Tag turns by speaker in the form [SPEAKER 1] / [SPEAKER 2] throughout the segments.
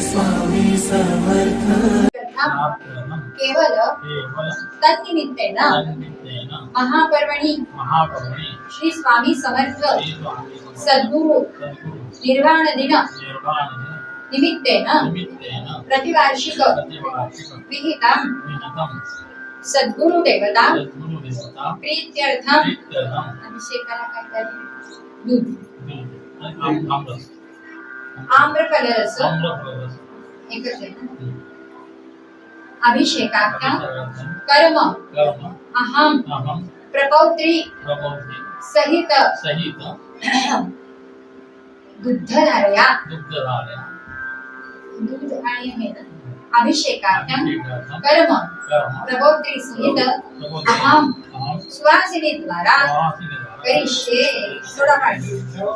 [SPEAKER 1] स्वामी समर्थ
[SPEAKER 2] केवल तन्निमित्तेन महापर्वणि श्री स्वामी समर्थ सद्गुरु निर्वाण दिन निमित्तेन प्रतिवार्षिक विहितं सद्गुरु देवता प्रीत्यर्थम अभिषेकाला काय दूध आम्रफल रस एकच आहे ना अभिषेकार्थम कर्म अहम प्रपौत्री सहित दुग्धधारया दूध आणि हे अभिषेकार्थम कर्म प्रपौत्री सहित अहम सुवासिनी द्वारा करिष्ये थोडा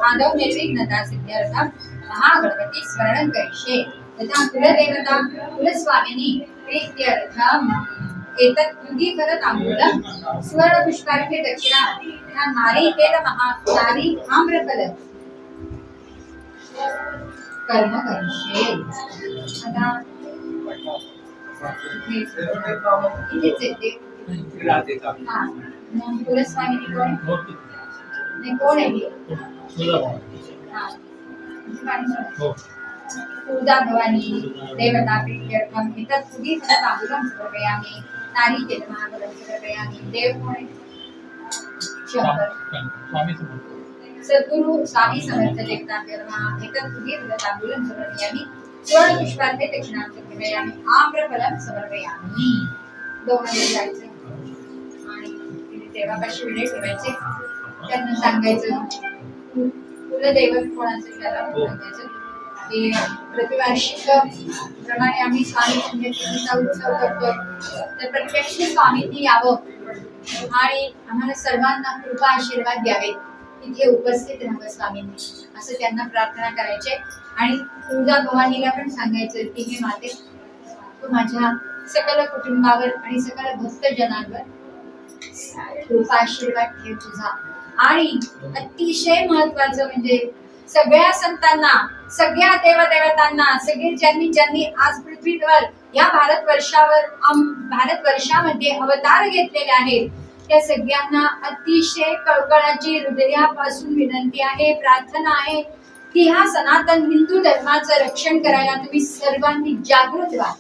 [SPEAKER 2] आदव निर्विघ्नता सिद्ध्यर्थम महागणपती स्मरण करिष्ये तथा कुलदेवता कुलस्वामिनी प्रीत्यर्थम एतत् तुदीकर तांबूलम सुवर्ण पुष्पार्थे दक्षिणा तथा नारिकेल नारी आम्रफल कर्म करिष्ये आता इथेच येते कुलस्वामिनी कोण आहे पूजा भवानी देवता प्रीत्यर्थम एतत् तुदीकर तांबूलम समर्पयामि नारिकेल महाफलं समर्पयामि देव कोण आहे सद्गुरु स्वामी समर्थ जगतांबेर्मा एतत् तुदीकर तांबूलम समर्पयामि सुवर्ण पुष्पार्थे दक्षिणां समर्पयामि आम्रफलं समर्पयामि दोघांनी जायचं आणि देवापाशी विडे ठेवायचे त्यांना सांगायचं कुलदैवत कोणाचं त्याला सांगायचं की प्रतिवार्षिक प्रमाणे आम्ही स्वामी पुण्यतिथीचा उत्सव करतोय तर प्रत्यक्ष स्वामींनी यावं आणि आम्हाला सर्वांना कृपा आशीर्वाद द्यावे इथे उपस्थित राहावं स्वामींनी असं त्यांना प्रार्थना करायचे आणि तुळजा भवानीला पण सांगायचं की हे माते तू माझ्या सकल कुटुंबावर आणि सकल भक्तजनांवर कृपा आशीर्वाद ठेव तुझा आणि अतिशय महत्वाचं म्हणजे सगळ्या संतांना सगळ्या देवदेवतांना सगळे ज्यांनी आज पृथ्वीवर या भारतवर्षामध्ये अवतार घेतलेले आहेत त्या सगळ्यांना अतिशय कळकळाची हृदयापासून विनंती आहे प्रार्थना आहे की ह्या सनातन हिंदू धर्माचं रक्षण करायला तुम्ही सर्वांनी जागृत व्हा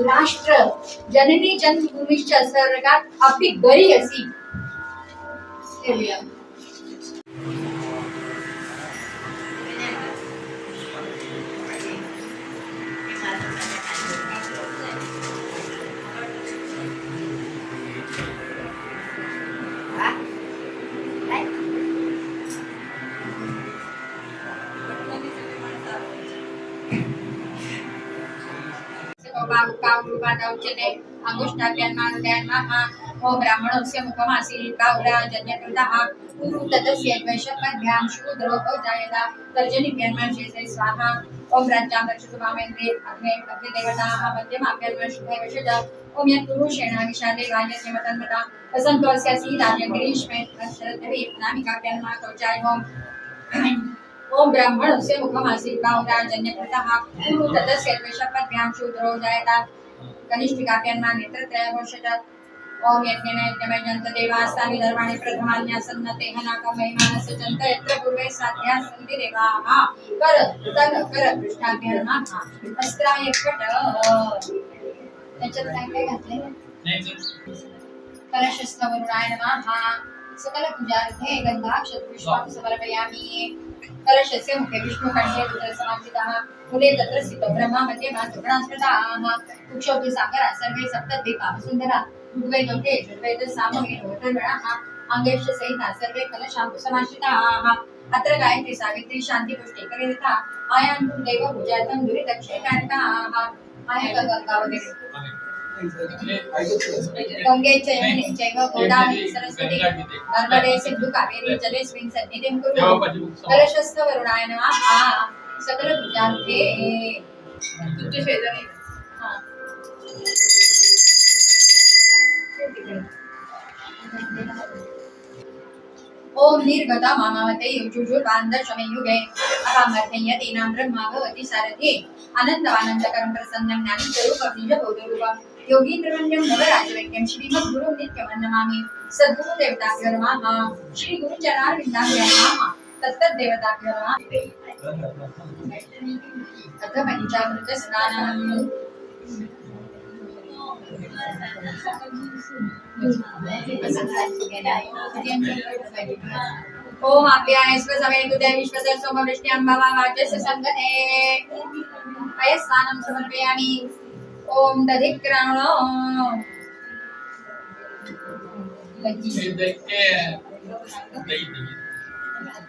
[SPEAKER 2] राष्ट्र जननी जन्मभूमीच्या स्वर्गात आपली बरी असी ओम ब्राह्मणस्य मुखमासी काव्याजन्यकृतः तदस्य द्वैषपद्भ्यां शूद्रो जायता तर्जनिभ्यन्मशेषे स्वाहा ओम राज्यां रक्षतु मामेन्द्रे अग्निदेवताः मध्यमाभ्यन्म शुभे विशद ओम यत्पुरुषेण विषादे गायस्य मतन्मता वसन्तो अस्यासि राजगिरीष्मे शरद्भि नामिकाभ्यन्म कवचाय ओम ब्राह्मणस्य मुखमासी काव्याजन्यकृतः तदस्य द्वैषपद्भ्यां शूद्रो जायता कनिष्ठिकाभ्यन्म नेत्रत्रय वर्षद ओम यज्ञेन यज्ञमयजन्त देवास्तानि धर्माणि प्रथमान्यासन्नते हनाकं महिमानस्य जन्त यत्र पूर्वे साध्याः सन्ति देवाः कर पृष्ठाभ्यर्मः अस्त्राय कट त्याच्यात काय घातलंय कलशस्थवरुणाय नमः सकल पूजार्थे गन्धाक्षतपुष्पं समर्पयामि कलशस्य मुखे विष्णुकण्ठे रुद्रसमाहितः मूले तत्र स्थितो ब्रह्मा मध्ये मातृगणास्मृताः कुक्षौति सागरा सर्वे सप्तद्वीपाः सुन्दरा ऋग्वेदोक्ते यजुर्वेद सामवेदो अथर्वणः अंगेश्च सहिता सर्वे कलशां समाश्रिताः अत्र गायत्री सावित्री शांती पुष्टि करिता आयां देव पूजार्थं दुरितक्षेकारिताः आया गंगा वगैरे गंगे चैवने चैव गोदावरी सरस्वती नर्मदे सिंधु कावेरी जलेस्मिन् सन्निधिं कुरु कलशस्थ वरुणाय नमः सकल पूजार्थे तुझे शेजारी हां ओम निर्गता मामावते युजुर्वान्दशमे युगे अपामर्थयतीनां ब्रह्मा भवति सारथि अनन्तवानन्दकरं प्रसन्नं ज्ञानस्वरूपं निजबोधरूपं योगीन्द्रवन्द्यं नवराजवैद्यं श्रीमद्गुरुं नित्यमन्नमामि सद्गुरुदेवताभ्यो नमः श्रीगुरुचरणारविन्दाभ्यो नमः तत्तद्देवताभ्यो नमः अथ पञ्चामृतस्नानम् ओम आप्यायस्व समेतुते विश्वस्य सोमवृष्ट्यां भवावाचस्य संगते अयस्नानं समर्पयामि ओम दधिक्राणो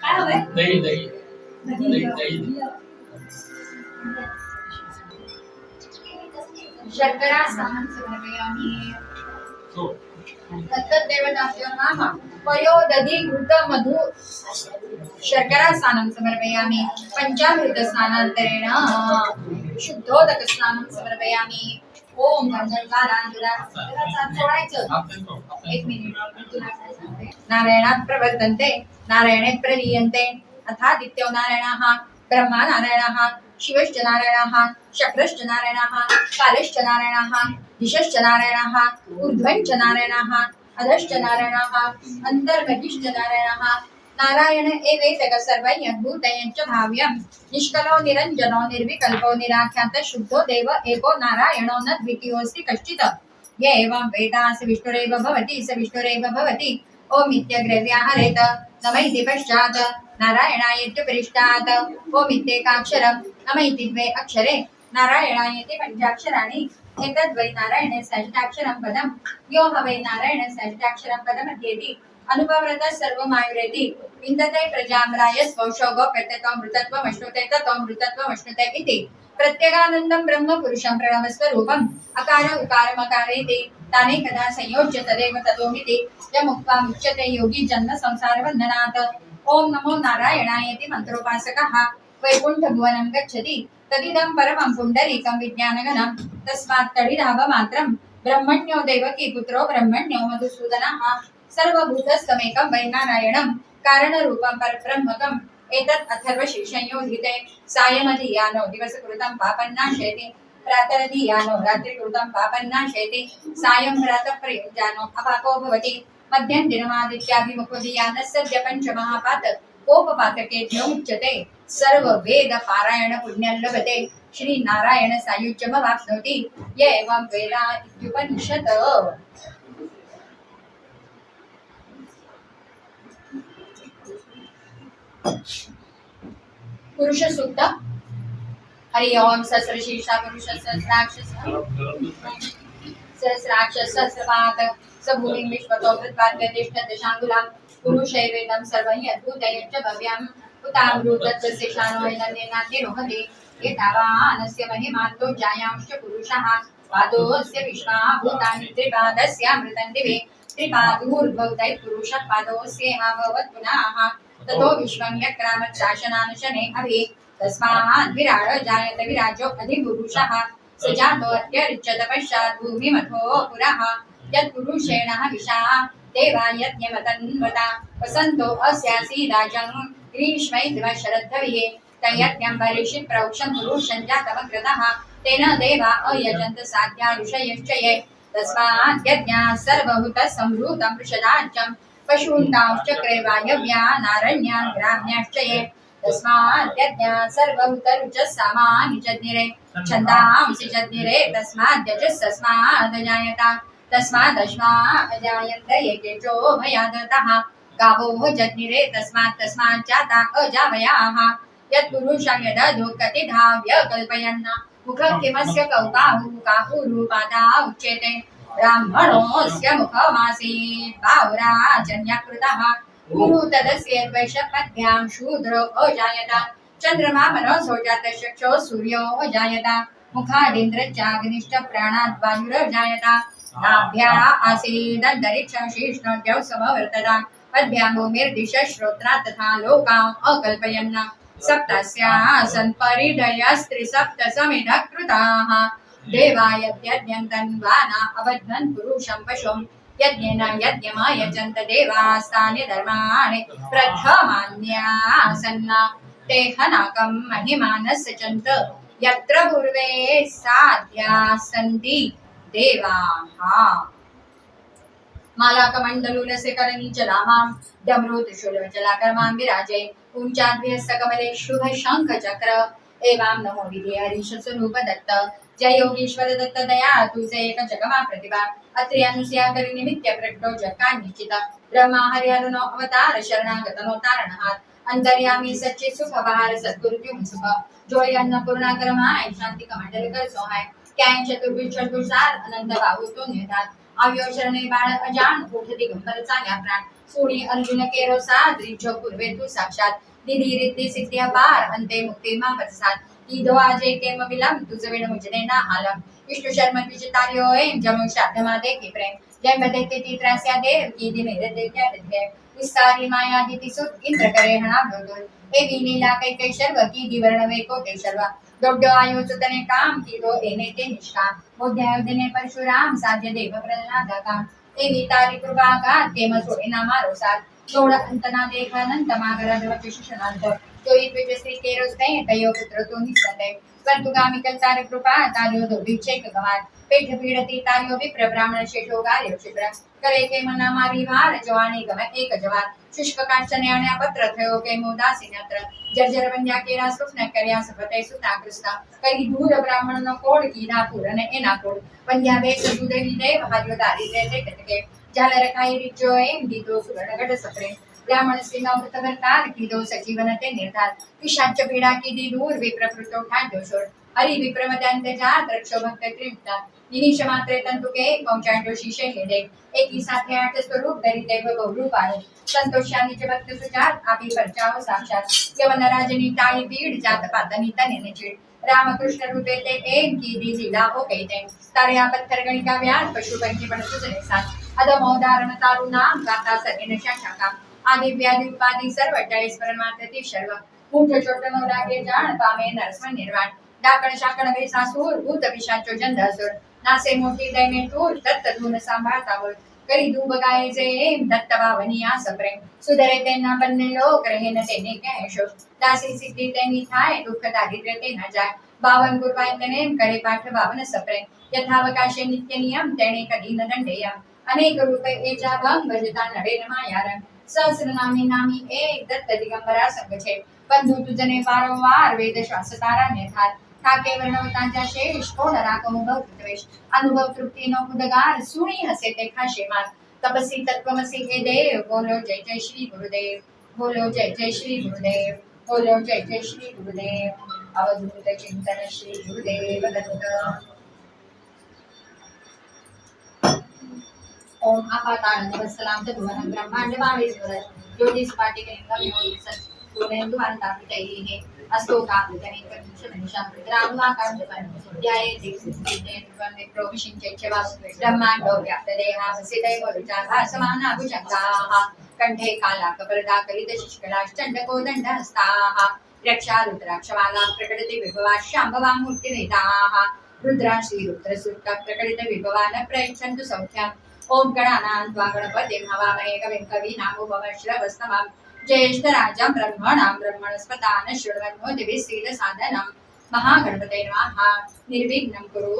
[SPEAKER 2] काय हवंय शर्करा स्नानं समर्पयामि तत्तद्देवताभ्यो नमः पयो दधि घृत मधु शर्करा स्नानं समर्पयामि पंचामृत स्नानान्तरेण शुद्धोदक स्नानं समर्पयामि ओम मंगलकारांजुरा सोडायचं एक मिनिट नारायणात् प्रवर्तन्ते नारायणे प्रलीयन्ते अथादित्यो नारायणः ब्रह्मा नारायणः शिवश्च नारायणः शक्रश्च नारायणः कालश्च नारायणः दिशश्च नारायणः ऊर्ध्वञ्च नारायणः अधश्च नारायणः अन्तर्बहिश्च नारायणः नारायण एवेतक सर्वैर्भूतयञ्च भाव्यं निष्कलो निरञ्जनो निर्विकल्पो निराख्यातः शुद्धो देव एको नारायणो न द्वितीयोऽस्ति कश्चित् य एवं वेदा स विष्णुरेव भवति स विष्णुरेव भवति ओम इत्यग्रव्याहरेत नम इति पश्चात् नारायणायेत्युपरिष्टात् ओम इत्येकाक्षरं नम इति द्वे अक्षरे नारायणायेति पञ्चाक्षराणि एतद्वै नारायणे षष्ठाक्षरं पदं यो ह वै नारायणे षष्ठाक्षरं पदमध्येति अनुपव्रतः सर्वमायुरेति विन्दते प्रजाम्राय स्वौषोगो प्रत्यतोऽमृतत्वमश्नुते ततोऽमृतत्वमश्नुते इति प्रत्यगानन्दं ब्रह्म पुरुषं प्रणवस्वरूपम् अकार उकारमकारेति तानेकदा संयोज्य तदेव ततोमिति यमुक्त्वा मुच्यते योगी जन्म संसारबन्धनात् ओम नमो नारायणायेति मन्त्रोपासकः वैकुण्ठभुवनं गच्छति तदिदं परमं पुण्डरीकं विज्ञानगणं तस्मात् तडिरावमात्रं ब्रह्मण्यो देवकी पुत्रो ब्रह्मण्यो मधुसूदनः सर्वभूतस्थमेकं वै नारायणं कारणरूपं परब्रह्मकम् एतत् अथर्वशीर्षयोधिते सायमधियानो दिवसकृतं पापन्नाशेति प्रातरधियानो रात्रिकृतं पापन्नाशेति सायं प्रातः प्रयुञ्जानो अपापो भवति मध्यं दिनमादित्याभिमुखो धियानः सद्य पञ्चमहापात कोपपातकेभ्यो मुच्यते सर्ववेद पारायण पुण्यं लभते श्री नारायण सायुज्यमवाप्नोति य एवं वेद इत्युपनिषत् पुरुष सूक्त हरि ओम सहस्रशीर्षा पुरुष सहस्राक्ष सहस्रपात सभूमिं विश्वतो वृत्वाद्यतिष्ठ दशाङ्गुलां पुरुषैवेदं सर्वैः अद्भुतयश्च भव्यम् उतामृतत्वशेषानो नन्देनाद्यरोहति एतावानस्य महिमान्तो जायांश्च पुरुषः पादोऽस्य विश्वा भूतानि त्रिपादस्यामृतं दिवे त्रिपादूर्भवतैः पुरुषः पादोऽस्येहाभवत् पुनः ततो विश्वं व्यक्रामच्छासनानुशने अभि तस्मात् विराड जायत विराजो अधिपुरुषः स जातो अत्यरिच्यत पश्चात् भूमिमथो पुरः यत्पुरुषेण विशा देवा यज्ञमतन्वता वसन्तो अस्यासि राजं ग्रीष्मैद्व शरद्धविः तयज्ञं परिषित् प्रोक्षं पुरुषं जातमग्रतः तेन देवा अयजन्त साध्या ऋषयश्च ये तस्मात् यज्ञाः सर्वभूतः संभूतं वृषदाज्यं पशून्तांश्चक्रे वायव्या नारण्यान् ग्राम्याश्च ये तस्मात् यज्ञाः सर्वभूतरुचः सामानि जज्ञिरे छन्दांसि जज्ञिरे तस्मात् यजस्तस्मादजायत तस्मादश्वा अजायन्त एकेचो भयादतः गावो जज्ञिरे तस्मात् जाता अजावयाः यत्पुरुषं यदधो कतिधा व्यकल्पयन् मुखं किमस्य काहुरूपादा उच्यते ब्राह्मणोऽस्य मुखमासीत् बाहुराजन्यकृतः गुरु तदस्य द्वैषपद्भ्यां शूद्रो अजायत चन्द्रमा मनसो जातश्चक्षो सूर्यो अजायत मुखादिन्द्रश्चाग्निश्च प्राणाद् वायुरजायत नाभ्या आसीदन्तरिक्षं शीर्ष्णोद्यौ समवर्तत पद्भ्यां भूमिर्दिशः श्रोत्रा तथा लोकाम् अकल्पयन् सप्तस्यासन् परिधयस्त्रिसप्तसमिधः कृताः देवायत्यद्यन्तन्वाना अबध्नन् पुरुषं पशुं यज्ञेन यज्ञमयजन्त देवास्तानि धर्माणि प्रथमान्यासन्ना ते हनाकं महिमानः सचन्त यत्र पूर्वे साध्या सन्ति देवाः मालाकमण्डलुलसे करनीचलामां डमरू त्रिशूलवचलाकर्मां विराजे पुञ्चाद्भ्यस्तकमले शुभशङ्खचक्र एवां नमो विधे हरीशस्वरूप दत्त जय योगीश्वर दत्त दया तुझे एक जगमा प्रतिभा अत्रि अनुसया करी निमित्य प्रकटो जगका निश्चित ब्रह्मा हरिहरनो अवतार शरणागतनो तारणहार अंतर्यामी सच्चे सुख बहार सद्गुरु की सुख जोई अन्नपूर्णा करमाय शांति कमंडल कर सोहाय काय चतुर्भुज चतुर्सार अनंत बाहु तो निर्धार आव्यो शरणे बाळ अजान उठ दिगंबर चाल्या प्राण सोडी अर्जुन केरो साद्री जो पूर्वे तू साक्षात निधी रिद्धी सिद्धी अपार अंते मुक्ती मा प्रसाद ईदो आजे केम विलम तुझ वेळ मुजने ना आलम विष्णु शर्मा विचितार्यो एम जमु श्राद्धमा दे की प्रेम जय बदेते ती त्रास्या देव की दि मेरे दे क्या दे विस्तारी माया दिति सुत इंद्र करे हणा गोदुल ए नीला कै शर्व की दिवर्ण वे को ते शर्व दोड्डो आयो सुतने काम की दो एने ते निष्काम मोध्याय दिने परशुराम साध्य देव प्रहलाद काम एवी तारी कृपा का केम सोडे नामा रोसात जोड अंतना देखानंत मागर शिशुनांत जोई द्विज श्री केरोस ने तयो पुत्र तो निसंदे स्वर्गगामी कलतार कृपा तारियो दो विचेक गवार पेठ पीडती तारियो विप्र ब्राह्मण शेषो गार्यो क्षिप्र करे के मना मारी वार जवानी गम एक जवार शुष्क कांचने आण्या पत्र थयो के मोदासी नत्र जर्जर बन्या केरा स्वप्न कर्या सपते सुताकृष्टा करी दूर ब्राह्मण नो कोड कीना पूरन एना कोड बन्या वेश सुदेवी देव हरियो दारिद्र्य ते कटके झालर खाई रिचो एम दीदो सुवर्ण गट सप्रे ब्राह्मण सेना व्रत भरतार की दो सजीवन ते निर्धार पिशाच पीडा की दी दूर विप्रकृतो ठाण दोषोड हरि विप्रमदंत जात रक्षो भक्त त्रिमुक्ता निनिश मात्रे तंतु के पहुंचाडो शीशे हेडे एकी साथे आठ स्वरूप धरी देव बहुरूप आहे संतोषानी च भक्त सुजात आपी परचाओ साक्षात यवन राजनी टाळी बीड जात पातनी तने चिड रामकृष्ण रूपे ते एम की दी जिला हो कहते तार्या पत्थर गणिका व्यास पशु पंखी पण सुजने साथ अदमोदारण तारु नाम गाता सगेन शाखा आदि व्याधि उपाधि सर्व टळे स्मरणमात्रती सर्व मुठ छोट नो लागे जाण पामे नरस्व निर्वाण डाकण शाकण वेसासूर भूत पिशाचो जंधासूर नासे मोठी दैने तूर दत्त धून सांभाळता बोल करी दूब गाये जे एम दत्त भावनी आस प्रेम सुधरे त्यांना बन्ने लोक रहेन तेने काय शोक दासी सिद्धी त्यांनी थाय दुःख दारिद्र्य ते न जाय बावन गुरुवायतने करे पाठ बावन सप्रेम यथावकाशे नित्य नियम तेने कधी न दंडेया अनेक रूपे एचा भंग भजता नडे न मायारंग सहस्र नामी नामी एक दत्त दिगंबरा संग छे बंधु तुझने वारंवार वेद श्वास तारा नेधार ठाके वर्णवतांच्या शेष कोण राखो द्वेष अनुभव तृप्ती नो उदगार सुणी हसे ते खाशे मात तपसी तत्वमसी हे देव बोलो जय जय श्री गुरुदेव बोलो जय जय श्री गुरुदेव बोलो जय जय श्री गुरुदेव अवधूत चिंतन श्री गुरुदेव दत्त ओम आपातानंद वत्सलाम तद्भुवन ब्रह्मांड माहेश्वर ज्योतिष पाटिकेन्द्र विमोहित पूर्णेन्दु अनंतापितैः अस्तो कामकने कनिशमनिशां रामवाकां ध्याये दिक्सिद्धे विप्रोविशिञ्चे वास ब्रह्माण्डो व्याप्तदेहा वसिदैव रुचाभासमाना भुजङ्गाः कण्ठे कालाकपरदा कलितशिष्कलाश्चण्डकोदण्डहस्ताः रक्षा रुद्राक्षमाला प्रकटति विभवा शाम्भवां मूर्तिरेताः रुद्रा श्रीरुद्रसूक्ता प्रकटित विभवान प्रयच्छन्तु सौख्यम् ओम गणानां त्वा गणपतिं हवामहे कविं कवीनामुपमश्रवस्तमं ज्येष्ठराजं ब्रह्मणां ब्रह्मणस्पतान शृण्वन्नोतिभिः सीदसाधनं महागणपते नमः निर्विघ्नं कुरु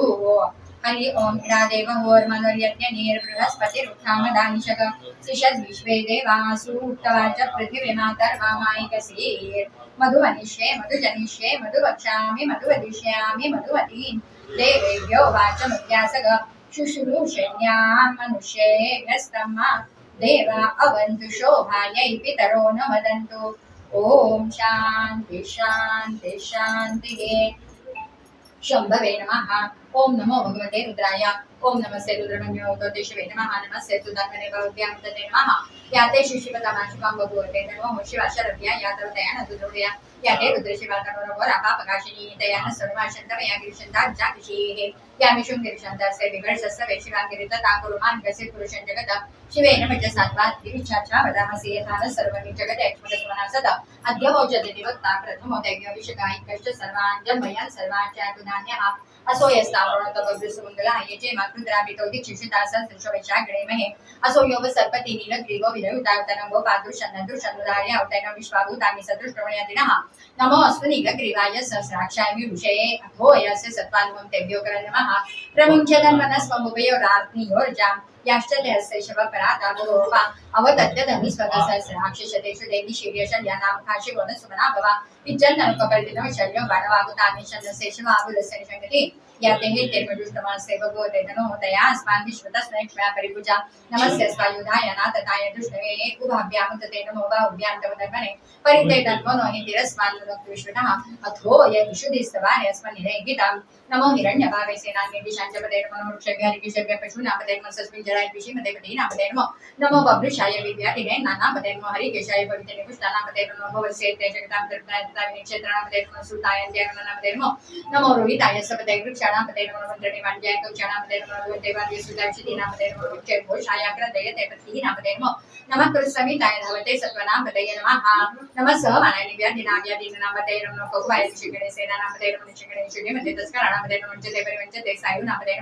[SPEAKER 2] हरि ओम इडादेव होर्मनोर्यज्ञनीर् बृहस्पतिरुत्थामदानिशक शिषद् विश्वे देवासुत्तवाच पृथिवीमातर्वामायिकसीर् मधुवनिष्ये मधुजनिष्ये मधुवक्ष्यामि मधुवदिष्यामि मधुवतीं देवेभ्यो वाचमुद्यासग शुश्रूषण्यां मनुष्येभ्यस्तमा देवा अवन्तु शोभायै पितरो न वदन्तु ओम शांति शांति शांतिः शंभवे नमः ओम नमो भगवते रुद्राय ओम नमस्ते रुद्रमन्योते शिवे नमः नमस्ते सुदर्शने भवत्यां तते नमः याते शिशिवतमाशुकं बभूवते नमो शिवाशरभ्या यातवतया दुर्दुर्या याते रुद्रशिवा तनोरवरापापकाशिनी तया सर्वाशन्तमया गिरिशन्ताज्जाकिशीः यामिषुं गिरिशन्तस्य विभर्षस्य वेशिवाङ्गिरितताकुरुमान्कस्य पुरुषं जगत शिवेन मज सात्वात् विविच्छाचा वदामसि यथा सर्वं जगते एक्ष्मकस्मना सदा अद्य वोचते दिवक्ता प्रथमो दैव्यविषगायि कष्ट सर्वान् जन्मयान् सर्वान् चातुधान्यः असो यस्तावरण तब सुमंगला येचे मातृद्रा बितोदि चिशिता संश्रवशा गणेमहे असो योग सर्पति नील ग्रीवो विरयुता तनंगो पादुषन्न दुषन्नुदाय अवतैन विश्वाभूतानि सदृष्टमयदिनः नमो अस्तु नील ग्रीवाय सहस्राक्षाय विभूषये अथो यस्य सत्त्वानुमं तेभ्यो नमः प्रमुञ्चदन् मनस्वमुपयोरात्नियोर्जाम् याश्चर्यस्य शवपराता गुरोपा अवतत्यधनि स्वतसहस्राक्षिषतेषु देवी शीर्यशल्यानां खाशि वनसुमना भवा विज्जन्ननुपकल्पितं शल्यो बाणवागुतानि शल्यशेषमाबुलस्य निषङ्गति याते हे तेर्मजुष्टमास्य भगवते तनो तया अस्मान् विश्वतस्मै क्षमा परिपूजा नमस्य स्वायुधाय नाथताय दुष्टवे उभाभ्यां तते नमो बाहुभ्यां तव दर्पणे परिते तन्वो नो हि तिरस्मान् भक्ति विश्वतः अथो य विशुद्धिस्तवानि अस्मन् निरङ्गिताम् नमो हिरण्यभावे सेनान्ये दिशाञ्चपते नमो वृक्षभ्यः ऋषिभ्यः पशूनापते नमो सस्मिञ्जराय विषीमते पतीनापते नमो बभ्रुषाय विव्याधिने नानापते नमो हरिकेशाय पवित्रे पुष्टानापते नमो भवस्येते जगतां तृप्ताय तथा विनिक्षेत्राणापते नमो सुतायन्त्याय नमो रोहिताय सपते वृक्षाणापते नमो मन्त्रणे वाण्यय कौचाणापते नमो देवादि सुताय शितीनापते नमो वृक्षे घोषाय कृतयते पतीनापते नमः कृष्णमिताय धवते सत्वनापते नमः नमः सहमानाय निव्याधिनाव्याधिनापते नमो कौवाय शिगणे सेनानापते नमो शिगणे शिगणे तस्कराणापते नमो चते परिवञ्चते सायुनापते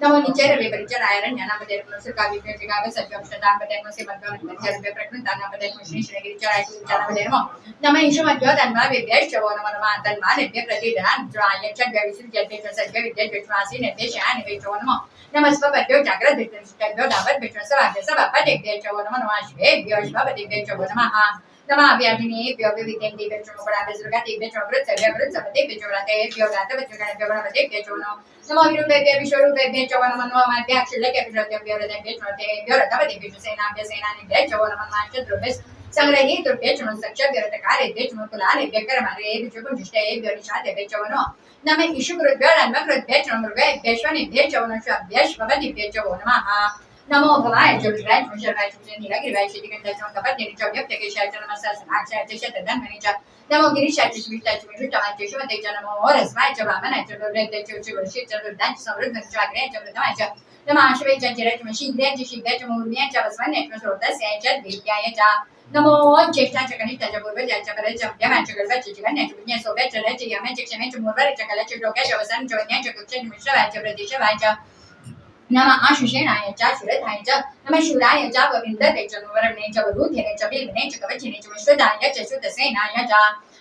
[SPEAKER 2] नमो निचर विपरिचरायरण्यानापते नमो सुकाविज्ञाग सत्वंशतापते नमो सिमद्वंचरव्य प्रकृतानापते नमो श्री श्रीगिरिचराय कुचानापते नमः ईशमद्यो तन्मा विद्याश्चवो नमो नमः तन्मा निव्य प्रतिदान ज्वाय च विसुज्यते च सद्य विद्या विश्वासी निर्देशाय निवेचो नमो नमस्व पद्यो जाग्रत विष्णुष्टद्यो दावत विष्णुस्व वाद्यस्व बापदेभ्यो नमो नमः शिवेभ्यो शिवपतिभ्यो नमः नमः व्याधिनेभ्यो विविधेभ्यो नमः वृत्सभ्यवृत्सपतेभ्यो रातेभ्यो रातवत्युगणभ्यो गणपतेभ्यो नमो विरूपेभ्यो विश्वरूपेभ्यो नमो नमः माध्याक्षुल्यकेभ्यो रतेभ्यो रथपतिभ्यो सेनाभ्य सेनानिभ्यो नमः शत्रुभ्यो संग्रहीतुभ्यो सक्षभ्यो कुलालेभ्यो कर्मरेभ्यो कुञ्जिष्टेभ्यो निषादेभ्यो नमः इषुकृभ्यो नन्मकृभ्यो मृगेभ्यश्वनेभ्यो नश्वभ्यश्वपतिभ्यो नमः नमो भवाय ज्योतिराय शर्वाय नीलगिरिवाय श्रीगंधाय कपत्यनिच व्यक्तकेशाय नमः सहस्राक्षाय शतधन्वने च नमो गिरीशाय विष्टाय विष्टाय शिवते च नमो रस्वाय च वामनाय च रुद्राय च शिवश्री च रुद्राय च समृद्धं च अग्रयाय च वृद्धाय च नमः आश्वय च चिराय च शीघ्राय च मूर्ध्याय च वस्वन्याय च स्रोतस्याय च दीप्याय च नमो ज्येष्ठाय च कनिष्ठाय च पूर्वजाय च परय च मध्यमाय च गल्भाय च जीवनाय च पुण्याय सोभ्याय च लय च यमाय च क्षमाय च मूर्वाय च कलाय च डोक्याय च वसनाय च वन्याय च कुक्षाय च मिश्रवाय च प्रतीक्षवाय च नमः आशुषेणाय च शुरधाय च नमः शूराय च वविन्दते च वरणे च वरुध्यने च बिल्वने च कवचिने च विश्वदाय च शुद्धसेनाय च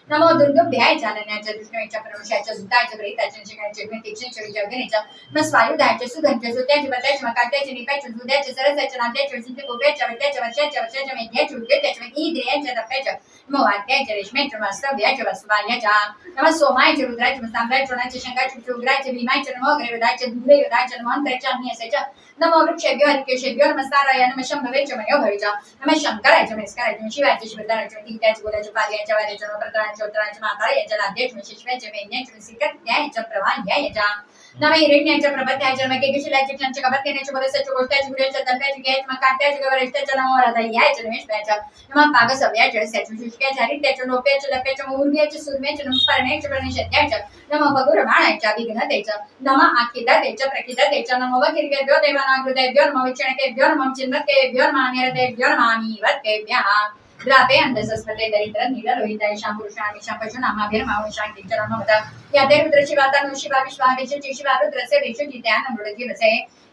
[SPEAKER 2] नमो दुर्दुभ्याय च अनन्याय च दुष्टाय च परमशाय च सुताय च प्रेताय च शिखाय च तीक्ष्णाय च विजयगणे च नमः स्वायुधाय च सुधन च सुत्याय च बताय च मकात्याय च निपाय च सुद्याय च सरसाय च नात्याय च विचिन्त्य गोप्याय च वत्याय च वर्षाय च मेघ्याय च उद्गत्याय च ईद्रियाय च तप्याय च नमो वात्याय च रेशमाय च वास्तव्याय च वस्वाय च नमः सोमाय च रुद्राय च सांब्राय च चोणाय च शंकाय च उग्राय च भीमाय च नमो अग्रयोधाय च दूरयोधाय च नमो अंतराय च अन्यस्य च नमो वृक्षेभ्यो हरिकेशेभ्यो नमस्ताराय नमः शंभवे च मयोभवे च नमः शंकराय च महेश्वराय च शिवाय च शिवदाय च तीत्याय च गोदाय च पार्याय च वार्याय च नवप्रत्राय च उत्तराय च माताय च लाद्याय च शिश्वाय च वेद्याय च सिकत्याय च प्रवाह्याय च नमः हिरण्याय च प्रपत्याय च नमः केकेशिलाय च क्षण च कपत्याय च गोरस्य च गोष्टाय च गुड्याय च तल्प्याय च गाय च मकात्याय च गवरेष्ठाय च नमो राधायाय च नमेश्वाय च नमः पागसव्याय च रस्याय च शुष्क्याय च हरित्याय च लोप्याय च लप्याय च मूर्ध्याय च सूर्म्याय च नमः परण्याय च प्रणेशत्याय च नमः भगुरमाणाय च विघ्नते च नमः आखिदते च प्रखिदते च नमः वकिर्भ्यो देवानागृतेभ्यो नमः विक्षणकेभ्यो नमः चिन्मत्केभ्यो नमः निरतेभ्यो नमः मीवत्केभ्यः द्रापे अंधसस्पते दरिद्र नीललोहिताय शांपुरुषाणि शांपशुनामाभिर्मावशांति च नमः याते रुद्रशिवाता नुशिवा विश्वावेश चिशिवा रुद्रस्य वेशुजित्यान मृडजीवसे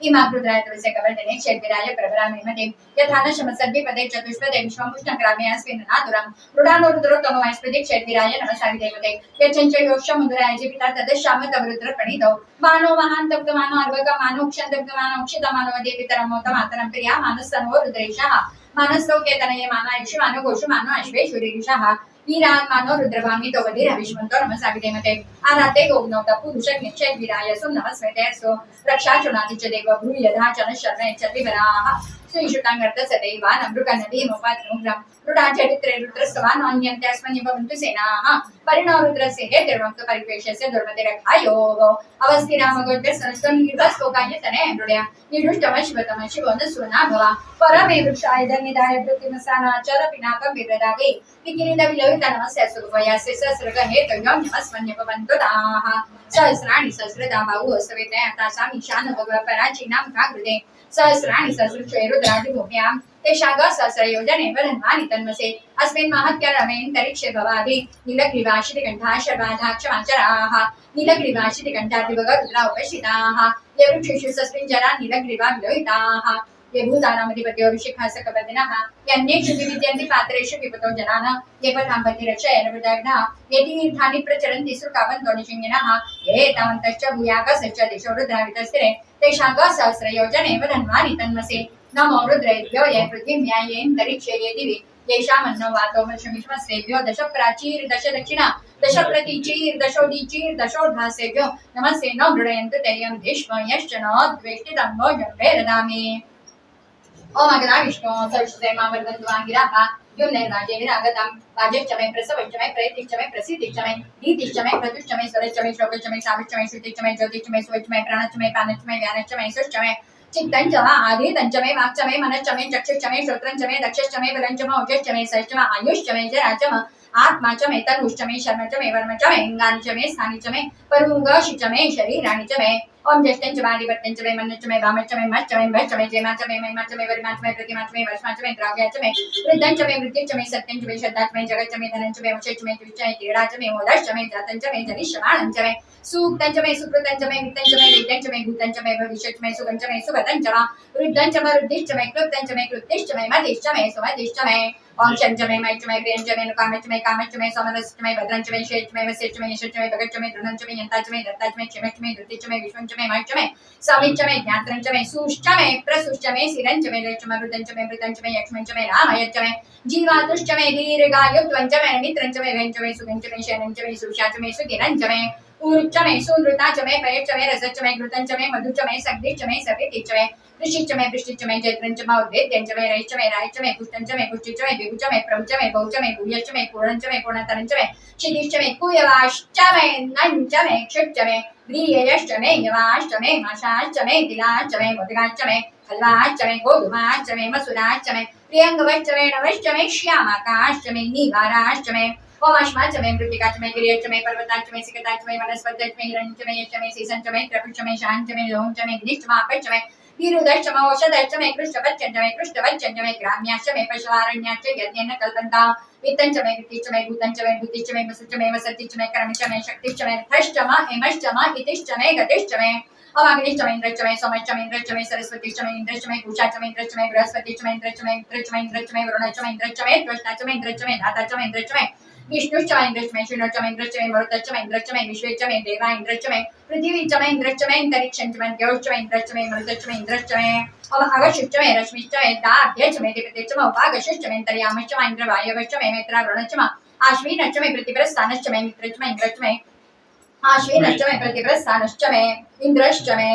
[SPEAKER 2] इमाकृद्राय तवसे कवर्तने क्षेत्विराय प्रभरामिमते यथा न शमसद्भिपदे चतुष्पदे विश्वमुष्णग्रामे अस्मिन् नादुरं रुडानो रुद्रोत्तमवास्पदे क्षेत्विराय नमः साविदेवते यच्चञ्च योक्षमुद्राय च पिता तदश्याम तव रुद्र प्रणीतौ मानो महान् तप्तमानो अर्वक मानो क्षन्तप्तमानो क्षितमानो अदे पितरमोतमातरं प्रिया मानस्तनो रुद्रेशः मानस्तौ केतनये मानायुषि मानो घोषु मानो अश्वेश्वरीषः वीरान् मानो रुद्रभामि तो वधीर विष्मन्तो नमः साविदेवते आराते गोग्नौता पुरुष निश्चय वीराय सुं नमस्मते सो रक्षा चुनाति च देव भूयधा च न शर्मे च विवराः सुईशुतांगर्त सदैवान् अमृकनदी मुपात्नुग्रं रुडाचरित्रे रुद्रस्तवान् अन्यन्त्यास्मन्य भवन्तु सेनाः परिणो रुद्रस्य हे तिर्वक्तु परिपेशस्य दुर्मतिरखायो अवस्थिरामगोद्य संस्थो निर्वस्तोकाय तने मृडया निरुष्टम शिवतम शिवो न सुना भवा परमे वृक्षाय धन्यदाय वृत्तिमसानाचर पिनाकं विरदागे विकिरीद विलोहित नमस्य सुभयास्य सहस्रग हे तयों नमस्मन्य भवन्तु दाः सहस्राणि सहस्रदा बाहु सवेतया तासाम् ईशान भगवपराचीनां काकृते सहस्राणि सहस्रक्षेरु रुद्रादिभूम्यां तेषागसहस्रयोजने वदन्वानि तन्मसे अस्मिन् महत्यरमेन्तरिक्षे भवाभि नीलग्रीवाशितिकण्ठा शर्वाधाक्षमाचराः नीलग्रीवाशितिकण्ठादिभगरुद्रा उपस्थिताः ये वृक्षेषु सस्मिन् जरा नीलग्रीवा विलोहिताः ये भूतानामधिपत्योऽभिषेकासकपदिनः यन्येषु विविद्यन्ति पात्रेषु विपतो जनाः ये पथाम्पति रक्षयन् वृदाग्नः ये तीर्थानि प्रचरन्ति सुखावन्तो निशिङ्गिनः ये तावन्तश्च भूयागसश्च दिशो रुद्रावितस्थिरे तेषागसहस्रयोजने वदन्वानि तन्मसे नमो रुद्रेभ्यो ये पृथिव्या येऽन्तरिक्षे ये दिवि येषामन्नो वातो वशमिष्मस्तेभ्यो दश प्राचीर् दश दक्षिणा दश प्रतीचीर् दशोदीचीर् दशोद्भासेभ्यो नमस्ते नो मृडयन्तु तेयं विश्व यश्च नो द्वेष्टितं नो जम्बे ददामि ओम अग्रा विष्णु सरस्वती मावर्गन्त्वाङ्गिराः युन्नैर्वाजे विरागतं वाजश्च मे प्रसवश्च मे प्रयतिश्च मे प्रसिद्धिश्च मे नीतिश्च मे प्रतुश्च मे स्वरश्च मे श्लोकश्च मे साविश्च मे श्रुतिश्च मे ज्योतिश्च मे सुवच्च मे प्राणश्च मे पानश्च मे व्यानश्च मे सुश्च मे चित्तञ्च वा आदितञ्च मे वाक्च मे मनश्च मे चक्षुश्च मे श्रोत्रञ्च मे दक्षश्च मे बलञ्च मे ओजश्च मे सश्च मे आयुश्च मे जराच मे आत्मा च मे तनुश्च मे शर्म च मे वर्म च मे अङ्गानि च मे स्थानि च मे परुङ्गशि च मे शरीराणि च मे ओम ज्येष्ठञ्च वादिपत्यञ्च मे मन्नश्च मे वामश्च मे मश्च मे भश्च मे जेमाच मे महिमाच मे वरिमाच मे प्रतिमाच मे वर्ष्माच मे द्राव्याच मे वृद्धञ्च मे वृद्धिश्च मे सत्यञ्च मे श्रद्धाच मे जगच्च मे धनञ्च मे वशश्च मे तुश्च मे क्रीडाच मे मोदश्च मे जातञ्च मे जनिष्यमाणञ्च मे सूक्तञ्च मे सुकृतञ्च मे वित्तञ्च मे विद्यञ्च मे भूतञ्च मे भविष्यच्च मे सुगञ्च मे सुगतञ्च वा वृद्धञ्च मे वृद्धिश्च मे कृतञ्च मे कृत्यश्च मे मतिश्च मे सुमतिश्च मे ओम शञ्च मे मयिच्च मे प्रियञ्च मे नुकामश्च मे कामश्च मे सोमरसश्च मे भद्रञ्च मे शेच्च मे वस्यच्च मे यशश्च मे भगच्च मे दृढञ्च मे यन्ताच्च मे दत्ताच्च मे क्षमच्च मे धृतिच्च मे विश्वञ्च मे मयिच्च मे समिच्च मे ज्ञात्रञ्च मे सुश्च मे प्रसुश्च मे सिरञ्च मे लयच्च मे वृद्धञ्च मे मृतञ्च मे यक्ष्मञ्च मे रामयच्च मे जीवातुश्च मे दीर्घायुत्वञ्च मे मित्रञ्च मे वेञ्च मे सुगञ्च मे शयनञ्च मे सुषाच मे सुगिरञ्च मे ऊरुच्च मे सुनृताच मे पयच्च मे रसच्च मे घृतञ्च मे मधुच्च मे सग्धिश्च मे सपितिच्च मे ऋषिच्च मे वृष्टिच्च मे जैत्रञ्च मे उद्वेद्यञ्च मे रयिच्च मे रायच्च मे पुष्टञ्च मे पुष्टिच्च मे विभुच्च मे प्रभुच्च मे बहुच्च मे भूयश्च मे पूर्णञ्च मे पूर्णतरञ्च मे क्षितिश्च मे कुयवाश्च मे नञ्च मे क्षुच्च मे व्रीयश्च मे यवाश्च मे माशाश्च मे तिलाश्च मे मुद्गाश्च मे हल्वाश्च मे गोधूमाश्च मे मसुराश्च मे प्रियङ्गवश्च मे नवश्च मे श्यामाकाश्च मे नीवाराश्च मे ओम अश्माच मे मृत्तिकाच मे गिरियच्च मे पर्वताच मे सिकताच मे वनस्पतिच मे हिरण्यच मे यश्च मे सीसञ्च मे त्रपुश्च मे शाञ्च मे लोहञ्च मे गिरिश्च मे आपश्च मे वीरुदश्च मे औषधश्च मे कृष्टवच्च मे कृष्टवच्च मे ग्राम्याश्च मे पशुवारण्याश्च यज्ञेन कल्पन्ता वित्तञ्च मे वित्तिश्च मे भूतञ्च मे बुद्धिश्च मे वसुश्च मे वसतिश्च मे कर्मश्च मे शक्तिश्च मे रथश्च मे हेमश्च मे इतिश्च मे गतिश्च मे अग्निश्च मे इन्द्रश्च मे सोमश्च मे इन्द्रश्च मे सरस्वतीश्च मे इन्द्रश्च मे पूषाच मे इन्द्रश्च मे बृहस्पतिश्च मे इन्द्रश्च मे मित्रश्च मे इन्द्रश्च मे वरुणश्च मे इन्द्रश्च मे त्वष्टाच मे इन्द्रश्च मे धाताच मे इन्द्रश्च मे विष्णुश्च मे इन्द्रश्च मे शुनश्च मे इन्द्रश्च मे मरुतश्च मे इन्द्रश्च मे विश्वेश्च मे देवा इन्द्रश्च मे पृथिवीश्च मे इन्द्रश्च मे अन्तरिक्षञ्च मे द्यौश्च मे इन्द्रश्च मे मरुतश्च मे इन्द्रश्च मे अगश्च मे रश्मिश्च मे दाभ्यश्च मे दिपतिश्च मे उपागश्च मे अन्तर्यामश्च मे इन्द्रवायवश्च मे मैत्रा वरुणश्च मे आश्विनश्च मे प्रतिप्रस्थानश्च मे मित्रश्च मे इन्द्रश्च मे आश्विनश्च मे प्रतिप्रस्थानश्च मे इन्द्रश्च मे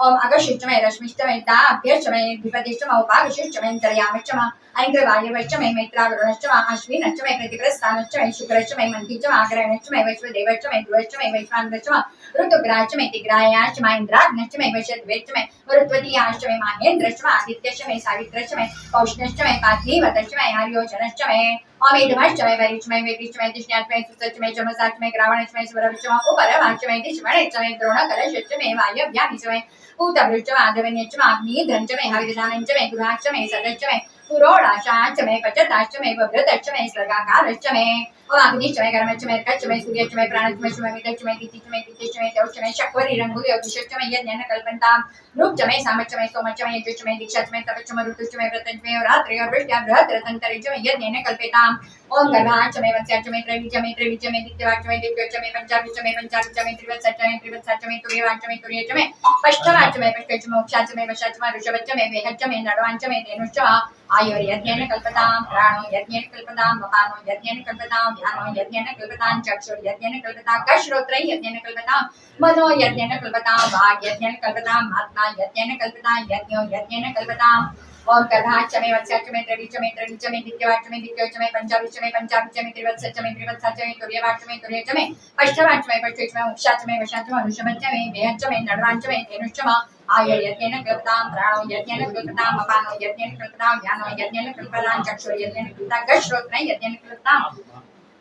[SPEAKER 2] ओम अगश्च मे रश्मिश्च मे दाभ्यश्च मे दिपतिश्च मे उपागश्च मे अन्तर्यामश्च मे ऐन्द्रवायवश्च मे मैत्रावरुणश्च मे आश्विनश्च मे प्रतिप्रस्थानश्च मे शुक्रश्च मे मन्तिश्च मे आग्रहणश्च मे वैश्वदेवश्च मे ध्रुवश्च मे वैश्वानरश्च मे ऋतुग्राश्च मे तिग्रायाश्च मे इन्द्राग्नश्च मे वैश्वद्वेश्च मे मरुत्वतीयाश्च मे माहेन्द्रश्च मे आदित्यश्च मे सावित्रश्च मे कौष्णश्च मे पार्थीवतश्च मे आर्योचनश्च मे अमेधमश्च मे वरिश्च मे वेदिश्च मे तिष्ण्याश्च मे सुसच्च मे चमसाच्च मे ग्रावणश्च मे सुरविश्च मे उपरवाच्च मे दिश्वणश्च मे द्रोणकलशश्च मे वायव्यानिश्च मे पूतभृश्च मे आदवन्यश्च मे अग्निध्रञ्च मे हविर्दानञ्च मे गुहाश्च मे सदश्च मे पुरोडाशाश्च मे पचताश्च मे बभृतश्च मे स्वर्गाकारश्च मे अग्निश्च मे कर्मश्च मे अर्कश्च मे सूर्यश्च मे प्राणश्च मे शुभमिदश्च मे दितिश्च मे दितिश्च मे तौश्च मे शक्वरि रङ्गुलि अभिषश्च मे यज्ञेन कल्पन्ताम् रुक्च मे सामश्च मे सोमश्च मे यजुश्च मे दीक्षाश्च मे तपश्च मे ऋतुश्च मे व्रतञ्च मे रात्रि वृष्ट्या बृहद्रतन्तरिश्च मे यज्ञेन कल्पिताम् ओम गर्भाश्च मे वत्स्याश्च मे त्रैविच्च मे त्रैविच्च मे दित्यवाच्च मे दिव्यच्च मे पंचाविच्च मे पंचाविच्च मे त्रिवत्सच्च मे त्रिवत्सच्च मे तुर्यवाच्च मे तुर्यच्च मे पश्चवाच्च मे पश्चच्च मे मोक्षाच्च मे वशाच्च मे ऋषभच्च मे वेहच्च मे नडवाञ्च मे धेनुश्च आयुर्यज्ञेन कल्पताम् प्राणो यज्ञेन कल्पताम् अपानो यज्ञेन कल्पताम् व्यानो यज्ञेन कल्पताम् चक्षुर्यज्ञेन कल्पताम् कश्रोत्रै यज्ञेन कल्पताम् मनो यज्ञेन कल्पताम् वाग् यज्ञेन कल्पताम् आत्मा यज्ञेन कल्पताम् यज्ञो यज्ञेन कल्पताम् ओम गर्भाच्च मे वत्स्याच्च मे त्रैविच्च मे त्रैविच्च मे दित्यवाच्च मे दित्यौच्च मे पंचाविच्च मे पंचाविच्च मे त्रिवत्सच्च मे त्रिवत्सच्च मे तुर्यवाच्च मे तुर्यच्च मे पश्चवाच्च मे पश्चच्च मे मोक्षाच्च मे वशाच्च मे ऋषभच्च मे वेहच्च मे नडवाञ्च मे धेनुश्च मे आयुर्यज्ञेन कल्पताम् प्राणो यज्ञेन कल्पताम् अपानो यज्ञेन कल्पताम् व्यानो यज्ञेन कल्पताम् चक्षुर्यज्ञेन कल्पताम् कश्रोत्रै यज्ञेन कल्पताम्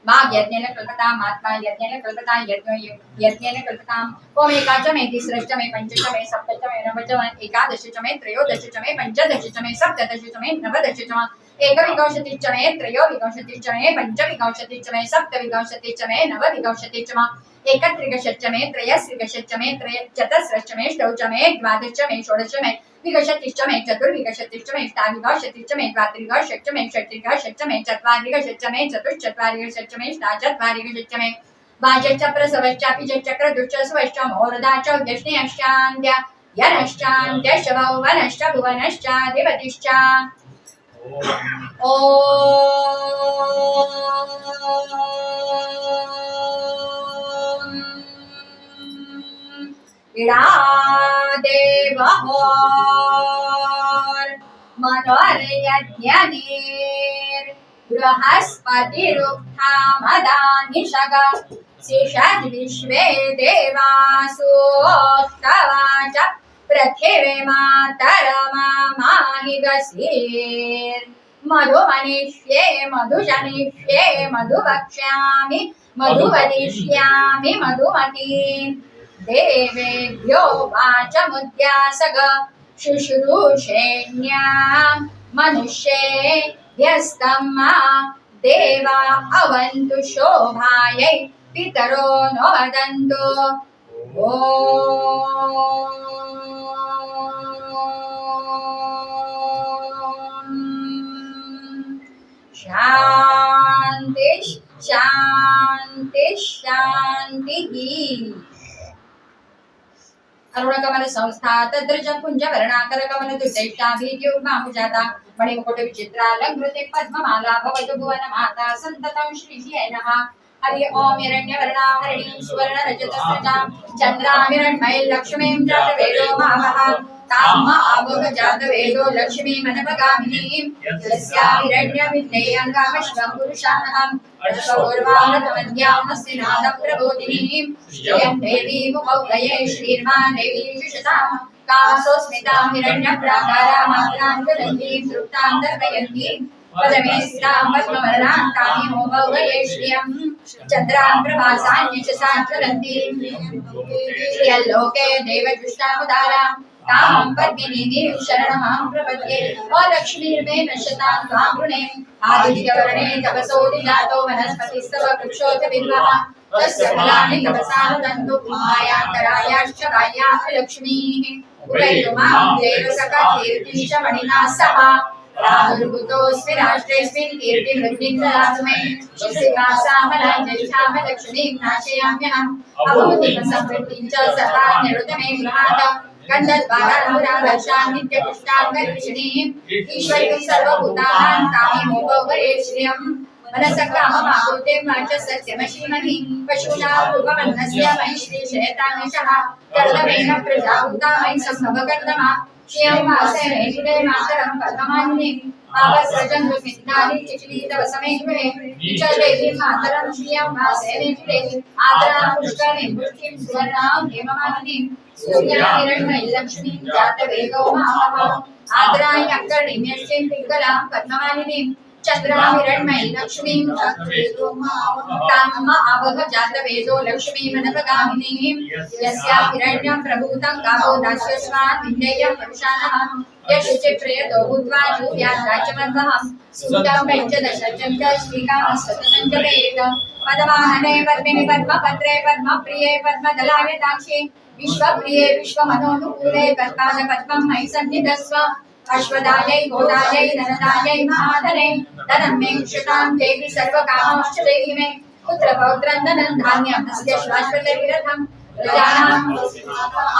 [SPEAKER 2] माग यज्ञेन कल्पताम् आत्मा यज्ञेन कल्पता यज्ञो यज्ञेन कल्पताम् ओम एकाच मे तिस्रश्च मे पञ्चच मे सप्तच मे नवच मे एकादश च मे त्रयोदश च मे पञ्चदश च मे सप्तदश च मे नवदश च मे एकविंशतिश्च मे त्रयोविंशतिश्च मे पञ्चविंशतिश्च मे सप्तविंशतिश्च मे नवविंशतिश्च मे एकत्रिंशच्च मे त्रयस्त्रिंशच्च मे चतुस्रश्च मे षष्ठ मे द्वादश मे षोडश मे विंशतिश्च मे चतुर्विंशतिश्च मे अष्टाविंशतिश्च मे द्वात्रिंशच्च मे षट्त्रिंशच्च मे चत्वारिंशच्च मे चतुश्चत्वारिंशच्च मे अष्टाचत्वारिंशच्च मे वाजश्च प्रसवश्चापि चक्रदुश्च स्वश्च मोरदाच व्यष्णयश्चान्त्य यनश्चान्त्यश्च भुवनश्च भुवनश्च देवतिश्च ॐ इडादेवहोर मनोर्यज्ञनीर बृहस्पतिरुक्थामदानिषग शिषद्विश्वे देवासोऽस्तवाच पृथिवी मातरमाहिगसीर् मधुमनिष्ये मधुजनिष्ये मधुवक्ष्यामि मधुवदिष्यामि मधुमतीम् देवेभ्यो वाचमुद्यासग शुश्रूषेण्याम् मनुष्येभ्यस्तमा देवा अवन्तु शोभायै पितरो नो वदन्तु ॐ शान्ति शान्ति शान्तिः अरुणकमल संस्था तद्रज कुंज वर्णाकर कमल दुर्दैष्टा भीत्युर्मामुजाता मणिमुकुट विचित्रालंकृते पद्ममाला भवतु भुवन माता संततं श्रीयै नमः हरि ओम हिरण्यवर्णा हरिणीं सुवर्ण रजतस्रजा चन्द्रामिरण्मय लक्ष्मीं जातवेदो महामः ताम आवह जातवेदो लक्ष्मीं मनपगामिनीं यस्या हिरण्यविद्येयङ्गामश्वं पुरुषाणहम् अश्वपूर्वाणमद्यामस्ति नादप्रबोधिनीं श्रियं देवी मुखौदये श्रीर्मा देवी जुषताम् कामसोस्मितां हिरण्यप्राकारा मात्रां ज्वलन्तीं तृप्तां दर्पयन्तीं पदमे स्थितां पद्मवर्णां तानि मोहौदये श्रियं चन्द्रां प्रभासां यशसां ज्वलन्तीं श्रियल्लोके देवजुष्टामुदारां तां पद्मिनीं शरणमां प्रपद्ये ओ लक्ष्मीर्मे नश्यतां त्वां वृणे आदित्यवर्णे तपसोऽधिजातो वनस्पतिस्तव वृक्षोऽथ बिल्वः तस्य फलानि तपसानुदन्तु मायान्तरायाश्च बाह्याः लक्ष्मीः उरयतु मां देवसखकीर्तिश्च मणिना सह प्रादुर्भूतोऽस्मि राष्ट्रेऽस्मिन् कीर्तिवृद्धिं ददातु मे शिष्टिकासामलां ज्येष्ठां लक्ष्मीं नाशयाम्यहम् अभूतिमसमृद्धिं च सदा निरुत मे गृहात् गन्धद्वारानुरागर्षां नित्यपुष्टाङ्गरीषिणीम् ईश्वरीं सर्वभूतानां तानि मोहवये श्रियम् मनसकाममाकुतिं वाच सत्यमशीमहि पशूनां रूपमन्नस्य मयि श्रीशयतानिशः कर्दमेन प्रजाभूता मयि सम्भवकर्दमा श्रियं वासे मेषिते मातरं पद्ममालिनीम् आवसृजन्तु सिन्धानि चिचलीतव समे गृहे निचलेति मातरं श्रियं वासे मेषिते आदरां पुष्करीं पुष्टिं सुवर्णां हेममालिनीं सूर्यां हिरण्मयी लक्ष्मीं जातवेदो महामः आदरां अङ्कर्णीं यश्चिं पिङ्गलां पद्ममालिनीं चन्द्रां हिरण्मयी लक्ष्मीं जातवेदो महामः ताम् आवह जातवेदो लक्ष्मीं मनपगामिनीं यस्या हिरण्यं प्रभूतं गावो दास्यस्मात् विन्देयं पुरुषाणः यशुचे प्रेयतो भूत्वा जुह्यादाचमर्वहं सूतं पञ्चदशचं च श्रीकामस्ततं जपेत पद्माहने पद्मिनि पद्मपत्रे पद्मप्रिये पद्मदलायताक्षे विश्वप्रिये विश्वमनोनुकूले पद्मादपद्मं मयि सन्निधस्व अश्वदायै गोदायै धनदायै महाधने धनं मे क्षुतां देवी सर्वकामश्च देहि मे पुत्रपौत्रं धनं धान्यं तस्य श्वाश्वतैरथं प्रजानां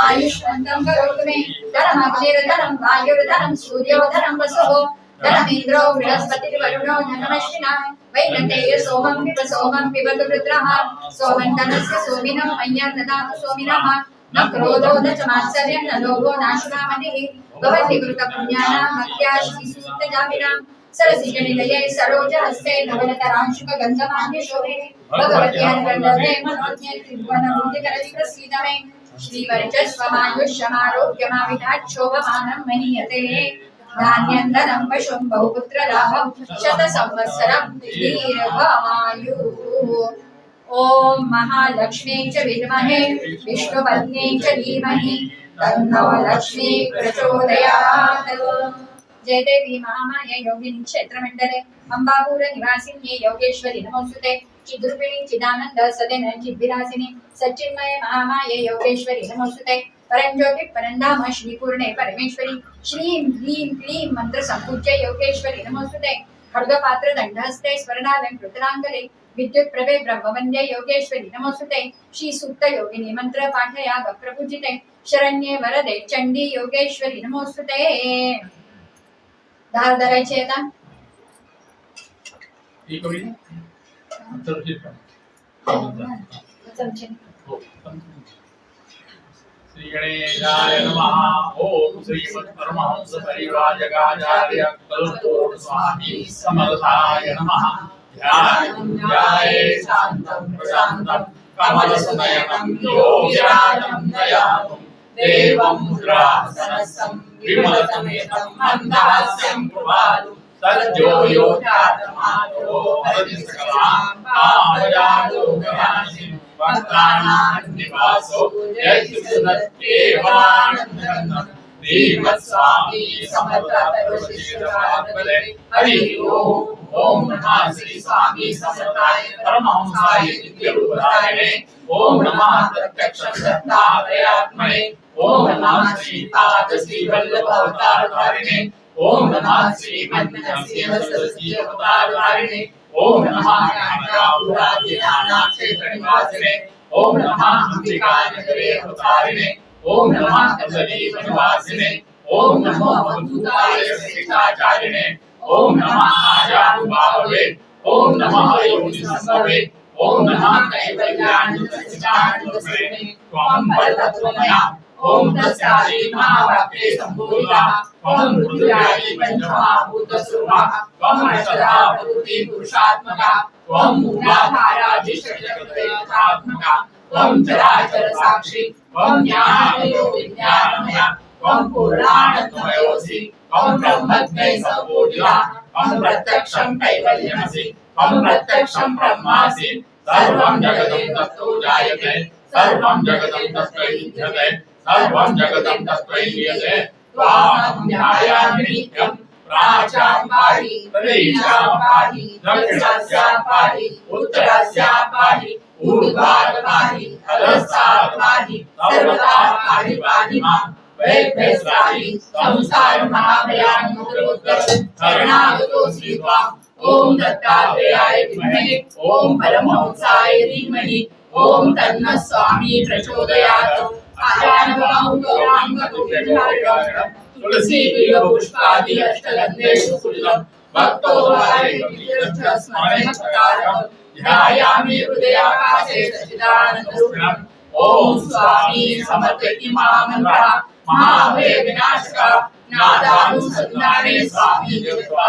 [SPEAKER 2] आयुष्मन्तं करोतु मे धनमग्निर्धनं वायुर्धनं सूर्यो धनं वसुः धनमिन्द्रो बृहस्पतिर्वरुणो धनमश्विना वैनतेय सोमं पिबतु रुद्रः सोमं धनस्य सोमिनं मह्यं ददातु सोमिनः न क्रोधो न च मात्सर्यं न लोभो नाशुरामतिः भवति कृतपुण्यानां भक्त्या श्रीसूक्तजामिनां सरसिजनिलये सरोजहस्ते धवलतरांशुकगन्धमान्यशोभे भगवती हरिवल्लभे मनोज्ञे त्रिभुवनभूतिकरति प्रसीद मे श्रीवर्चस्वमायुष्यमारोग्यमाविधाच्छोभमानं महीयते धान्यं धनं पशुं बहुपुत्रलाभं शतसंवत्सरं दीर्घमायुः ॐ महालक्ष्मी च विद्महे विष्णुपत्नी च धीमहि तन्नो लक्ष्मी प्रचोदयात्। जय देवी महामाये योगिनी क्षेत्रमण्डले अम्बापूर निवासिनी योगेश्वरी नमोस्तुते। चिद्रूपिणी चिदानंद सदेन चिद्विलासिनी सच्चिन्मय महामाये योगेश्वरी नमोस्तुते। परंज्योति परंधाम श्री पूर्णे परमेश्वरी श्रीं ह्रीं क्लीं मंत्र संपूज्य योगेश्वरी नमोस्तुते। खड्गपात्र दंडहस्ते स्वर्णालंकृतलांगले विद्युत प्रभे ब्रह्मवंद्ये योगेश्वरी नमोस्तुते। श्री सुप्त योगिनी मंत्र पाठया प्रपूजिते शरण्ये वरदे चंडी योगेश्वरी नमोस्तुते। धार धरायची आता
[SPEAKER 3] श्री गणेशाय नमः। ओम श्रीमद् परमहंस परिव्राजकाचार्य कल्पतोट स्वामी समर्थाय नमः। ध्याये शान्तं प्रशान्तं कमलसुनयनं योगिराजं दयालुं देवं मुद्रासनस्थं विमलसमेतं मन्दहास्यं कृपालुं सद्यो योगात्मानो हरिसकलां कामयालोकनाशिनं वक्त्राणां निवासो यज्ञसुदत्तेवानन्दनं श्रीमत्स्वामी समर्थातरुषिश्वरात्मने हरि ओम नमः श्री स्वामी समर्थाय परमहंसाय नित्यरूपधारिणे ओम नमः प्रत्यक्ष सत्तात्मने ओम नमः श्री पाद श्री वल्लभ अवतारधारिणे ओम नमः श्री मन्नसिंह सरस्वती अवतारधारिणे ओम नमः ज्ञानादिनाना क्षेत्र निवासिने ओम नमः अंबिका नगरे अवतारिणे ओम नमः कदली वनवासिने ओम नमो अवधूताय शिक्षाचारिणे ओम नमः आजानुभावे ओम नमः योनि संभवे ओम नमः कैवल्यानंदसिद्धानंदस्वरूपिणे त्वं परतत्त्वमया ओम तस्यादि महावाक्ये संभूता त्वं रुद्रादि पंचमहाभूतस्वरूपा त्वं अक्षरा प्रकृति पुरुषात्मका त्वं मूलाधारादिशक्तित्वात्मका त्वं चराचर साक्षी त्वं ज्ञानमयो विज्ञानमय त्वं पुराणत्वमयोऽसि त्वं ब्रह्मज्ञे सम्पूर्णा त्वं प्रत्यक्षं कैवल्यमसि त्वं प्रत्यक्षं ब्रह्मासि सर्वं जगतं तत्तो जायते सर्वं जगतं तत्त्वैध्यते सर्वं जगतं तत्त्वैलीयते त्वामहं ध्यायामि नित्यं प्राचां पाहि प्रदेशां पाहि दक्षिणस्यां पाहि उत्तरस्यां पाहि ऊर्ध्वात् पाहि अधस्तात् पाहि सर्वदा पाहि पाहि मां वैभ्यस्वाहि संसार महाभयान्मुक्तोत्तर शरणागतोऽस्मि त्वाम् ओम दत्तात्रेयाय विद्महे ओम परमहंसाय धीमहि ओम तन्नः स्वामी प्रचोदयात्। तुलसी पुष्पादि अष्टगंधे सुकुलितं भक्तोद्धारे स्मरणेच्छकारं ध्यायामि हृदयाकाशे सच्चिदानन्दरूपिणम् ओम स्वामी समर्पयति महामन्त्रः महाभय विनाशकः नादानुसन्धाने स्वामी देवत्वा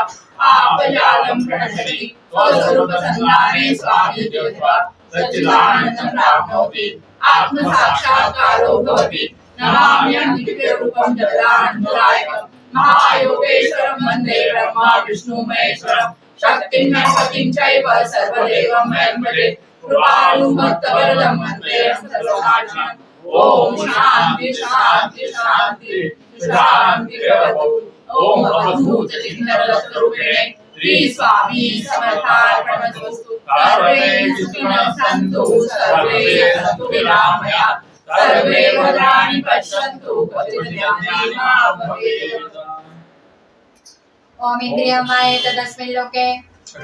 [SPEAKER 3] आपयालं प्रणश्यति स्वस्वरूपसन्धाने स्वामी देवत्वा सच्चिदानन्दं प्राप्नोति आत्मसाक्षात्कारो भवति। नमाम्यहं दिव्यरूपं जगदानन्ददायकं महायोगेश्वरं वन्दे ब्रह्मा विष्णु महेश्वरं शक्तिं गणपतिं चैव सर्वदेवं मयं भजे कृपालुं भक्तवरदं वन्देऽहं सर्वसाक्षिणम् ओम शांति शांति शांति शांति ओम अवधूत चिन्मयरूपिणे श्री स्वामी समर्थार्पणमस्तु। सर्वे सुखिनः सन्तु सर्वे सन्तु निरामया सर्वे भद्राणि पश्यन्तु पतितज्ञानी मा भवेत्।
[SPEAKER 2] ओम इंद्रियं वायेत तस्मिन् लोके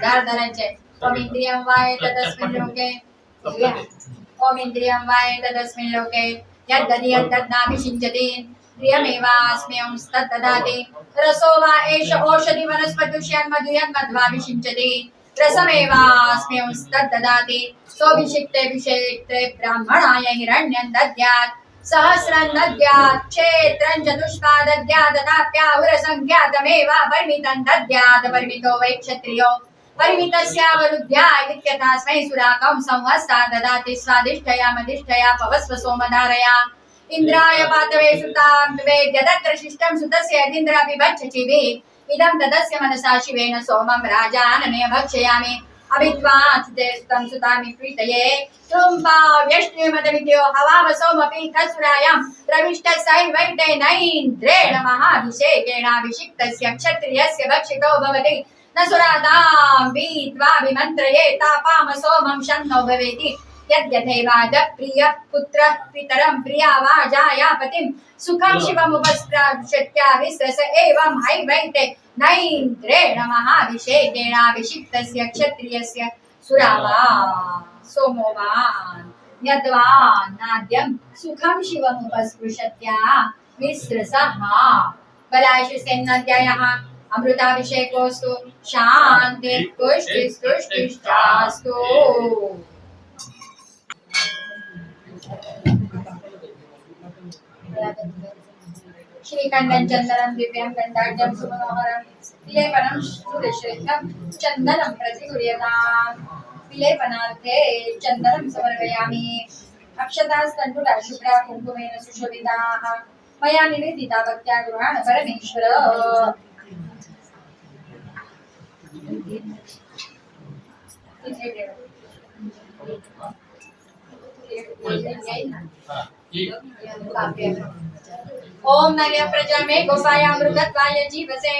[SPEAKER 2] धार धरायचे। ओम इंद्रियं वायेत तस्मिन् लोके ओम इंद्रियं वायेत तस्मिन् लोके यद्दधियद्दत्नाभिषिञ्चति प्रियमेवास्म्यंस्तद्ददाति रसो वा एष ओषधि वनस्पतिष्यन्मधुयन्मध्वाभिषिञ्चति रसमेवास्म्यंस्तद्ददाति सोऽभिषिक्ते विषयिक्ते ब्राह्मणाय हिरण्यं दद्यात् सहस्रं दद्यात् क्षेत्रं चतुष्पा दद्यात् तदाप्याहुरसंज्ञातमेवा परिमितं दद्यात् परिमितो वै क्षत्रियो परिमितस्यावरुद्ध्या इत्यथास्मै सुराकं संवत्सा ददाति स्वादिष्ठया मदिष्ठया पवस्व सोमधारया इंद्राय पातवे सुतां वेद्य तत्र शिष्टं सुतस्य यदिन्द्रापि भक्षचिभिः इदं तदस्य मनसा शिवेन सोमं राजानमेव भक्षयामि अभिद्वांस्तेस्तं सुतामि प्रीतये तुम्बा व्यष्टिमदविद्यो हवावसोमपि तत्सुरायां प्रविष्टस्यैवैतेनैन्द्रेण महाभिषेकेणाभिषिक्तस्य क्षत्रियस्य भक्षितो भवति न सुरादां वीत्वाभिमन्त्रये तापामसोमं शन्नो भवेति यद्यथैवाद प्रिय पुत्र पितरं प्रिया वा जाया पतिं सुखं शिवमुपस्त्राशत्या विश्रस एवं हैवैते नैन्द्रेण महाभिषेकेणाभिषिक्तस्य क्षत्रियस्य सुरावा सोमो वान् यद्वान् नाद्यं सुखं शिवमुपस्पृशत्या विस्रसः बलाशुसेनाध्यायः अमृताभिषेकोऽस्तु शान्तिः पुष्टिस्तुष्टिश्चास्तु। श्रीकण्ठं चन्दनं दिव्यं कण्ठाढ्यं सुमनोहरं विलेपनं सुरश्रेष्ठं चन्दनं प्रतिगृह्यताम् विलेपनार्थे चन्दनं समर्पयामि। अक्षतास्तण्डुला शुभ्रा कुङ्कुमेन सुशोभिताः मया निवेदिता भक्त्या गृहाण परमेश्वर। ओम नर्य प्रजा में गोपाय अमृतत्वाय जीवसे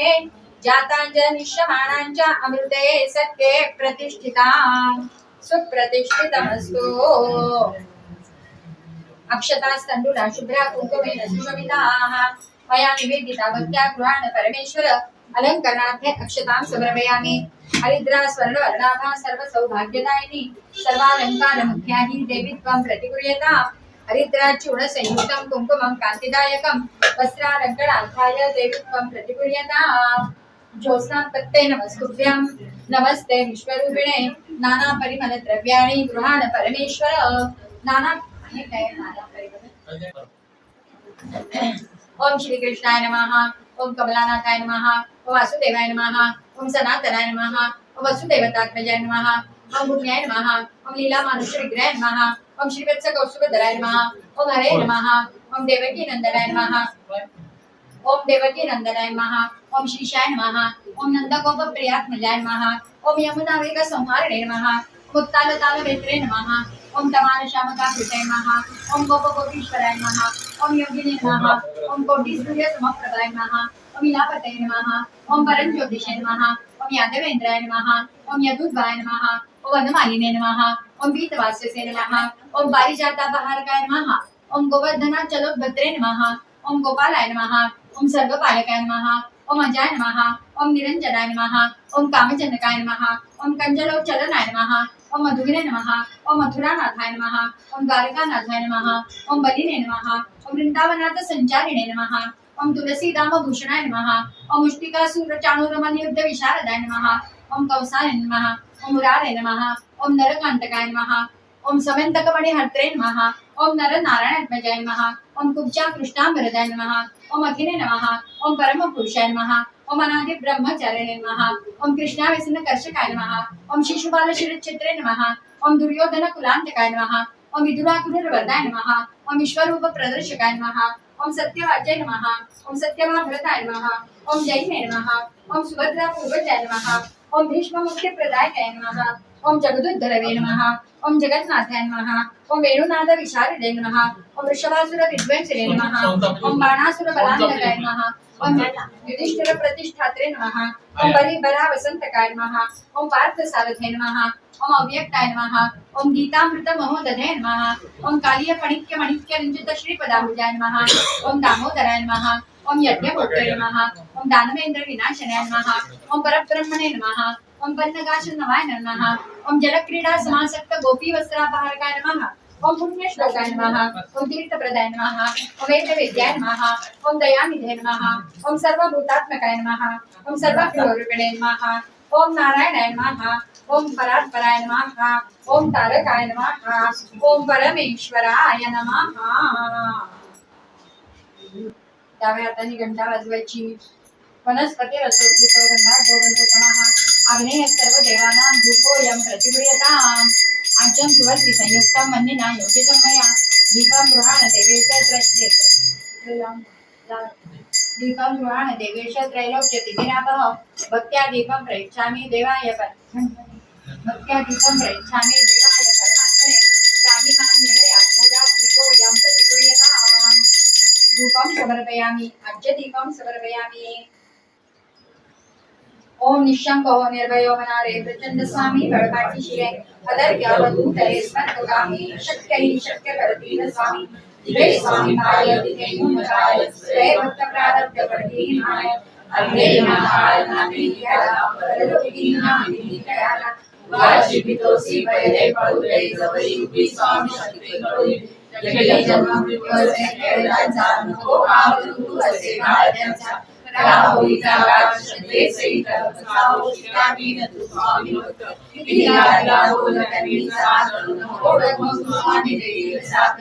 [SPEAKER 2] जातांजनिष्यमाणांच अमृते सत्ये प्रतिष्ठितां सुप्रतिष्ठितमस्तु। अक्षतास्तण्डुला शुभ्रा कुङ्कुमेन सुशोभिताः मया निवेदिता भक्त्या गृहाण परमेश्वर। अलंकरणार्थे अक्षतां समर्पयामि। हरिद्रा स्वर्णवर्णाभा सर्वसौभाग्यदायिनी सर्वालंकारमुख्या हि देवी त्वं प्रतिगृह्यताम्। हरिद्राचूर्ण संयुक्तं कुङ्कुमं कान्तिदायकं वस्त्रालङ्कणार्थाय देवी त्वं प्रतिगृह्यताम्। ज्योत्स्नापत्ते नमस्तुभ्यं नमस्ते विश्वरूपिणे नाना परिमल द्रव्याणि गृहाण परमेश्वर। नाना ओम श्री कृष्णाय नमः ओम कमलानाथाय नमः ओम वासुदेवाय नमः ओम सनातनाय नमः ओम वसुदेवतात्मजाय नमः ओम भूम्याय नमः ओम लीला मानुष विग्रहाय नमः ओम श्रीवत्स कौस्तुभधराय नमः ओम हरे नमः ओम देवकी नंदनाय नमः ओम देवकी नंदनाय नमः ओम श्रीशाय नमः ओम नंदगोप प्रियात्मजाय नमः ओम यमुना वेग संहारिणे नमः मुक्ताल ताल वेत्रे नमः ओम तमान श्यामका कृते नमः ओम गोप गोपीश्वराय नमः ओम योगिने नमः ओम कोटि सूर्य समप्रभाय नमः ओम इलापते नमः ओम परम ज्योतिषे नमः ओम यादवेन्द्राय नमः ओम यदुद्वाय नमः ओम वनमालिने नमः ओम पीतवास्यसे नमः ओम पारिजातापहारकाय नमः ओम गोवर्धनाचलोद्भद्रे नमः ओम गोपालाय नमः ओम सर्वपालकाय नमः ओम अजाय नमः ओम निरंजनाय नमः ओम कामजनकाय नमः ओम कंजलोचलनाय नमः ओम मधुगिरे नमः ओम मथुरानाथाय नमः ओम द्वारकानाथाय नमः ओम बलिने नमः ओम वृंदावनाथ संचारिणे नमः ओम तुलसीदाम भूषणाय नमः ओम मुष्टिकासुर चाणूरमण युद्ध विशारदाय नमः ओम कौसाय नमः ओम मुरारे नमः ओम नरकांतकाय नमः ओम समन्तकमणि हर्त्रे नमः ओम नर नारायणात्मजाय नमः ओम कुब्जा कृष्णांबरदाय नमः ओम अखिले नमः ओम परम पुरुषाय नमः ओम अनादि ब्रह्मचारिणे नमः ओम कृष्णावेसन कर्षकाय नमः ओम शिशुपाल शिरच्छिद्रे नमः ओम दुर्योधन कुलांतकाय नमः ओम विदुराकुलवरदाय नमः ओम विश्वरूप प्रदर्शकाय नमः ओम सत्यवाच्य नमः ओम सत्यवाभरताय नमः ओम जैने नमः ओम सुभद्रा पूर्वजाय नमः ओम भीष्म मुक्ति प्रदायकाय नमः ओम जगदुद्धरवे नमः ओम जगन्नाथाय नमः ओम वेणुनाद विशारदे नमः ओम वृषभासुर विध्वंसने नमः ओम बाणासुर बलान्तकाय नमः ओम युधिष्ठिर प्रतिष्ठात्रे नमः ओम बलिबरा वसंतकाय नमः ओम पार्थ सारथे नमः ओम अव्यक्ताय नमः ओम गीतामृत महोदधे नमः ओम कालिय पणिक्य मणिक्य रंजित श्रीपदाभुजाय नमः ओम दामोदराय नमः ओम यज्ञपुत्रे नमः ओम दानवेन्द्र विनाशनाय नमः ओम परब्रह्मणे नमः ओम पन्नगाशनवाय नमः ओम जलक्रीडा समासक्त गोपी वस्त्रापहारकाय नमः ओम पुण्यश्लोकाय नमः ओम तीर्थप्रदाय नमः ओम वेदविद्याय नमः ओम दयानिधे नमः ओम सर्वभूतात्मकाय नमः ओम सर्वप्रियोरूपिणे नमः ओम नारायणाय नमः ओम परात्पराय नमः ओम तारकाय नमः ओम परमेश्वराय नमः। डाव्या हाताने घंटा वाजवायची। वनस्पती रसोद्भूतो गंधा गोगंधोतमः आग्नेय सर्व देवानां धूपोऽयं प्रतिगृह्यताम्। आज्यं सुवर्ति संयुक्तं मन्निना योजितं मया दीपं गृहाण देवेश त्रैलोक्यतिमिरापः भक्त्या दीपं प्रयच्छामि देवाय भक्त्यादीपं प्रयच्छामि देवाय परमात्मने राहिमां निरया गोदाद्विको यं प्रतिगृह्यताम् धूपं समर्पयामि अज्यदीपं समर्पयामि ओम निशंको निर्भयो मनारे प्रचंड स्वामी बड़पाटी शिरे अदर्ग्यावधूतरे स्मर्तगामी शक्यहि शक्य करतीन स्वामी दिवे स्वामी पाय दिवे मुमराय स्वय भक्त प्रारब्ध प्रदीनाय अग्ने महाय नामी याला परलोकीना विनिकयाला वाजिबितोसी पहिले पौले जवळी उभी स्वामी शक्ती कळी जगे जन्म मृत्यूचे खेळांचा नको आवृत्तू असे भारत्यांचा राहोईचा राजशे सैतर साहो शिरामीन तु स्वामी भक्त किती लागला त्यांनी साथ ओळख स्वामी देईल साथ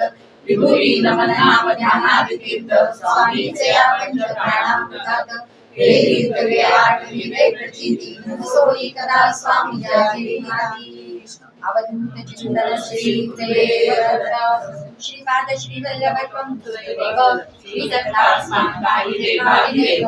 [SPEAKER 2] विभुरी नमन नाम ध्यानात तीर्थ स्वामीचे आपण प्राणामृतात वेदी तवे आठ विवेक प्रचिती सोई कदा स्वामी जाती अवधूत चिंतन श्री देव श्रीपाद श्री वल्लभत्वं तुदेव श्री दत्तास मांगाई देवादिदेव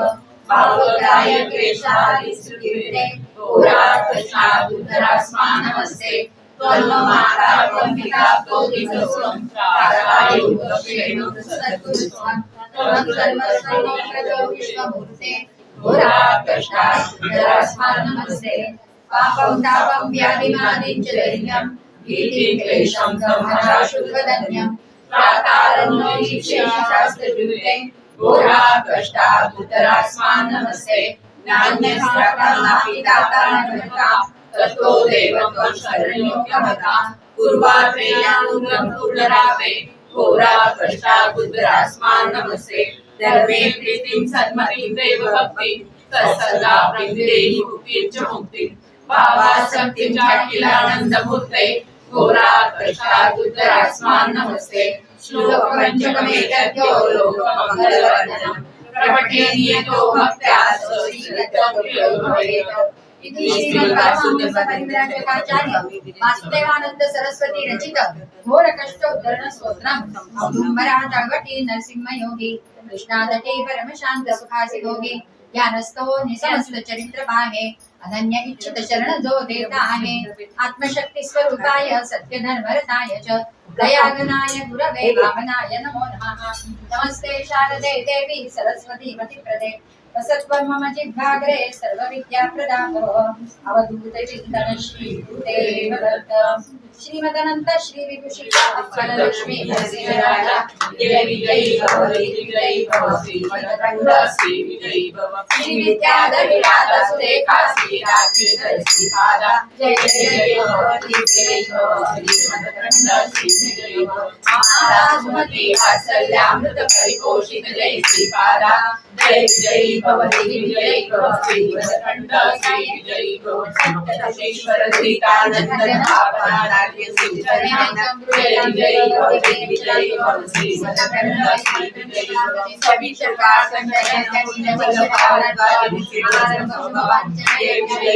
[SPEAKER 2] भावग्राह्य क्लेशादि सुकीर्ते पुरात साधुधरास्मा नमस्ते त्वल्लमाता त्वम्बिका तोदितस्वं प्राणायुक्तेनु सद्गुरुस्वं त्वं सर्वसर्वप्रजो विश्वमूर्ते पुरात साधुधरास्मा नमस्ते पापं तापं व्याधिमादिं च दैन्यं भीतिं क्लेशं संहरा शुद्धधन्यं प्राकारन्नो शेषशास्त्रविदुते घोरा कष्टा उत्तरास्मा नमस्ते नान्यस्त्राणापि दाता नमता ततो देवत्वं शरण्यो गमता पूर्वात्रेयानुग्रहं पूर्णरापे घोरा कष्टा उत्तरास्मा नमस्ते धर्मे प्रीतिं सन्मतिं देवभक्तिं तत्सदा प्रदेहि मुक्तिं च मुक्तिं भावासक्तिं चाखिलानन्दमूर्ते घोरा कष्टा उत्तरास्मा नमस्ते श्लोक पंचकमेतद्यो लोकमङ्गलवर्धनम् प्रपठेनियतो भक्त्या सशीलत्वं भवेत् इति श्रीमद्वासुदेवपरिव्राजकाचार्य वासुदेवानंद सरस्वती रचित घोर कष्टोद्धरण स्तोत्रम् औदुंबरा ताळवटी नरसिंहयोगी कृष्णातटे परमशांत सुखासी भोगी ज्ञानस्थो निसमस्त चरित्र पाहे अनन्य इच्छित शरण जो देता आहे आत्मशक्ती स्वरूपाय सत्य धर्मरताय च दयागनाय गुरवे भावनाय नमो नमः नमस्ते शारदे देवी सरस्वती मतिप्रदे वसत्वं मम जिह्वाग्रे सर्वविद्याप्रदातो अवधूत चिन्तन श्री गुरुदेव श्रीमदनंत श्री विभूषिता लक्ष्मी नरसिंहराजा
[SPEAKER 3] जय विजयी भव जय भव श्रीमदखंड श्री विजयी भव श्री विद्याधर विराट सुरेखा श्री राखी श्री पादा जय जय भव जय भव श्रीमदखंड श्री विजयी भव महाराजमती वात्सल्यामृत परिपोषित जय श्री पादा जय विजयी भव जय भव श्रीमदखंड श्री विजयी भव सप्तशीश्वर सीतानंद भावना जय जय भव जय भव श्रीमदखंड श्री विजयी भव सभी प्रकार संजय भारद्वाज भगवान जय जय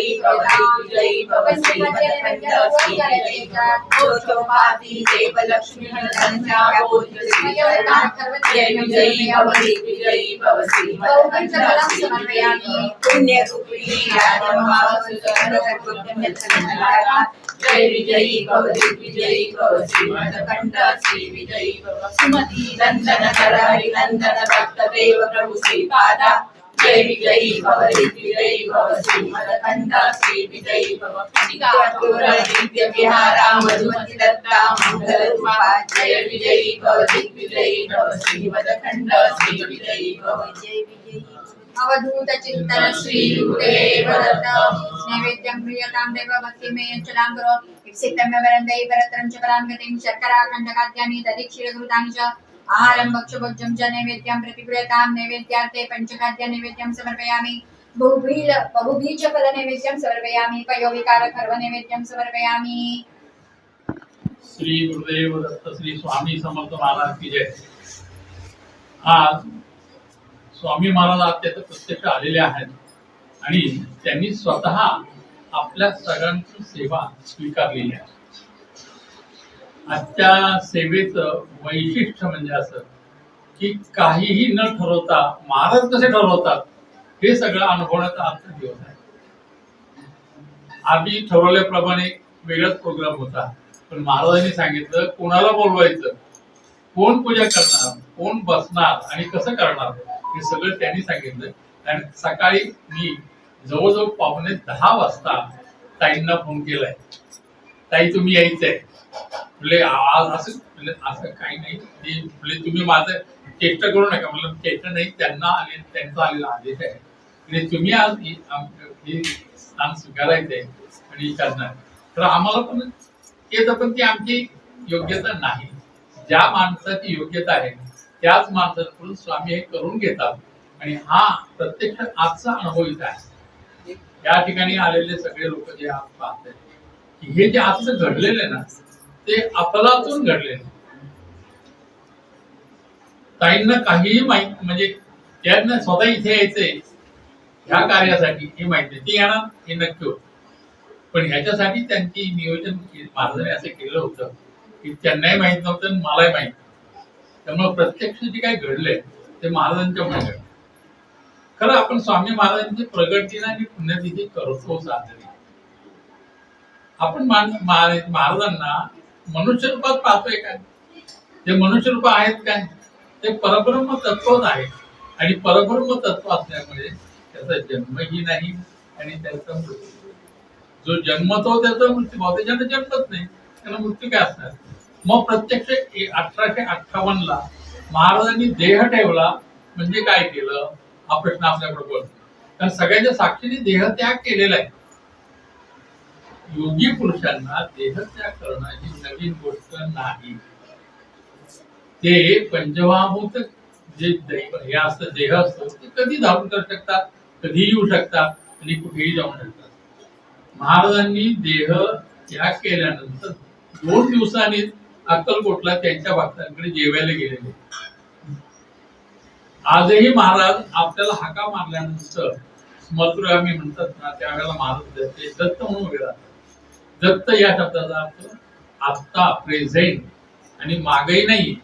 [SPEAKER 3] भव श्रीमदखंड श्री विजयी भव चौपाती देवलक्ष्मी संध्या जय विजयी भव श्रीमदखंड श्री समर्पयामि पुण्य रूपिणी जय विजयी भव श्रीमदखंड श्री विजयी भव सुमति नंदन कर हरिनंदन भक्त देव प्रभु श्रीपादा जय विजयी भव श्रीमदखंड श्री विजयी भव दिव्य विहारा मधुमति दत्ता मंगल रूपा जय विजयी भव श्रीमदखंड श्री विजयी भव जय विजयी
[SPEAKER 2] अवधूत चिंतन श्री गुरुदेव दत्त नैवेद्यं प्रियतां देव भक्तिमेयं च लांगरो इप्सितं वरन्दे परत्रं च परांगतिं शर्करा खण्डखाद्यानि दधिक्षीरघृतानि च आहारं भक्षभोज्यं च नैवेद्यं प्रतिप्रियतां नैवेद्यार्थे पञ्चखाद्य नैवेद्यं समर्पयामि बहुबीज फल नैवेद्यं समर्पयामि पयोविकार खर्व नैवेद्यं समर्पयामि।
[SPEAKER 4] श्री गुरुदेव दत्त श्री स्वामी समर्थ महाराज की जय। आज स्वामी महाराज अत्यंत प्रत्यक्ष आलेले आहेत आणि त्यांनी स्वतः आपल्या सगळ्यांची सेवा स्वीकारलेली आहे। आजच्या सेवेचं वैशिष्ट्य म्हणजे असं की काहीही न ठरवता महाराज कसे ठरवतात हे सगळं अनुभवण्याचा आजचा दिवस आहे। आम्ही ठरवल्याप्रमाणे वेगळाच प्रोग्राम होता, पण महाराजांनी सांगितलं कोणाला बोलवायचं, कोण पूजा करणार, कोण बसणार आणि कसं करणार हे सगळं त्यांनी सांगितलं. आणि सकाळी मी जवळजवळ 9:45 ताईंना फोन केलाय, ताई तुम्ही यायचंय. म्हणजे आज असं काही नाही, म्हणजे तुम्ही माझं चेष्टा करू नका. मला चेष्टा नाही, त्यांचा आलेला आदेश आहे आणि तुम्ही आज हे स्थान स्वीकारायचंय आणि करणार. तर आम्हाला पण येतं, पण ती आमची योग्यता नाही. ज्या माणसाची योग्यता आहे त्याच माणसाकडून स्वामी हे करून घेतात. आणि हा प्रत्यक्ष आजचा अनुभव इथं आहे. या ठिकाणी आलेले सगळे लोक जे आज पाहतात की हे जे आजचं घडलेलं आहे ना ते अफलातून घडलेलं. ताईंना काहीही माहित, म्हणजे त्यांना स्वतः इथे यायचंय ह्या कार्यासाठी हे माहिती नाही, ती येणार हे नक्की होत. पण ह्याच्यासाठी त्यांची नियोजन महाराजांनी असं केलं होतं की त्यांनाही माहित नव्हतं आणि मलाही माहित. त्यामुळे प्रत्यक्ष जे काही घडलंय ते महाराजांच्या मुळे घडलं. खरं आपण स्वामी महाराजांची प्रगट आणि पुण्यतिथी करतो साजरी. आपण महाराजांना मनुष्य रूपात पाहतोय काय? ते मनुष्य रूप आहेत काय? ते परब्रह्म तत्वच आहे. आणि परब्रह्म तत्व असल्यामुळे त्याचा जन्मही नाही आणि त्याचा मृत्यू. जो जन्मतो त्याचा मृत्यू, त्याच्यानं जन्मच नाही, त्याला मृत्यू काय असणार? मग प्रत्यक्ष 1858 महाराजांनी देह ठेवला म्हणजे काय केलं हा प्रश्न आपल्याकडे बोलतो. कारण सगळ्यांच्या साक्षीने देहत्याग केलेला आहे. योगी पुरुषांना देहत्याग करणं ही नवीन गोष्ट नाही. ते पंचमहाभूत जे हे असतं, देह असतो, ते कधी धारण करू शकतात, कधी येऊ शकतात आणि कुठेही जाऊ शकतात. महाराजांनी देह त्याग केल्यानंतर 2 दिवसांनी अक्कलकोटला त्यांच्या भक्तांकडे जेवायला गेलेले. आजही महाराज आपल्याला हाका मारल्यानंतर स्मृतगामी म्हणतात ना, त्यावेळेला महाराज दत्त म्हणून उभे राहतात. दत्त या शब्दाचा अर्थ आत्ता, प्रेझेंट, आणि मागेही नाही,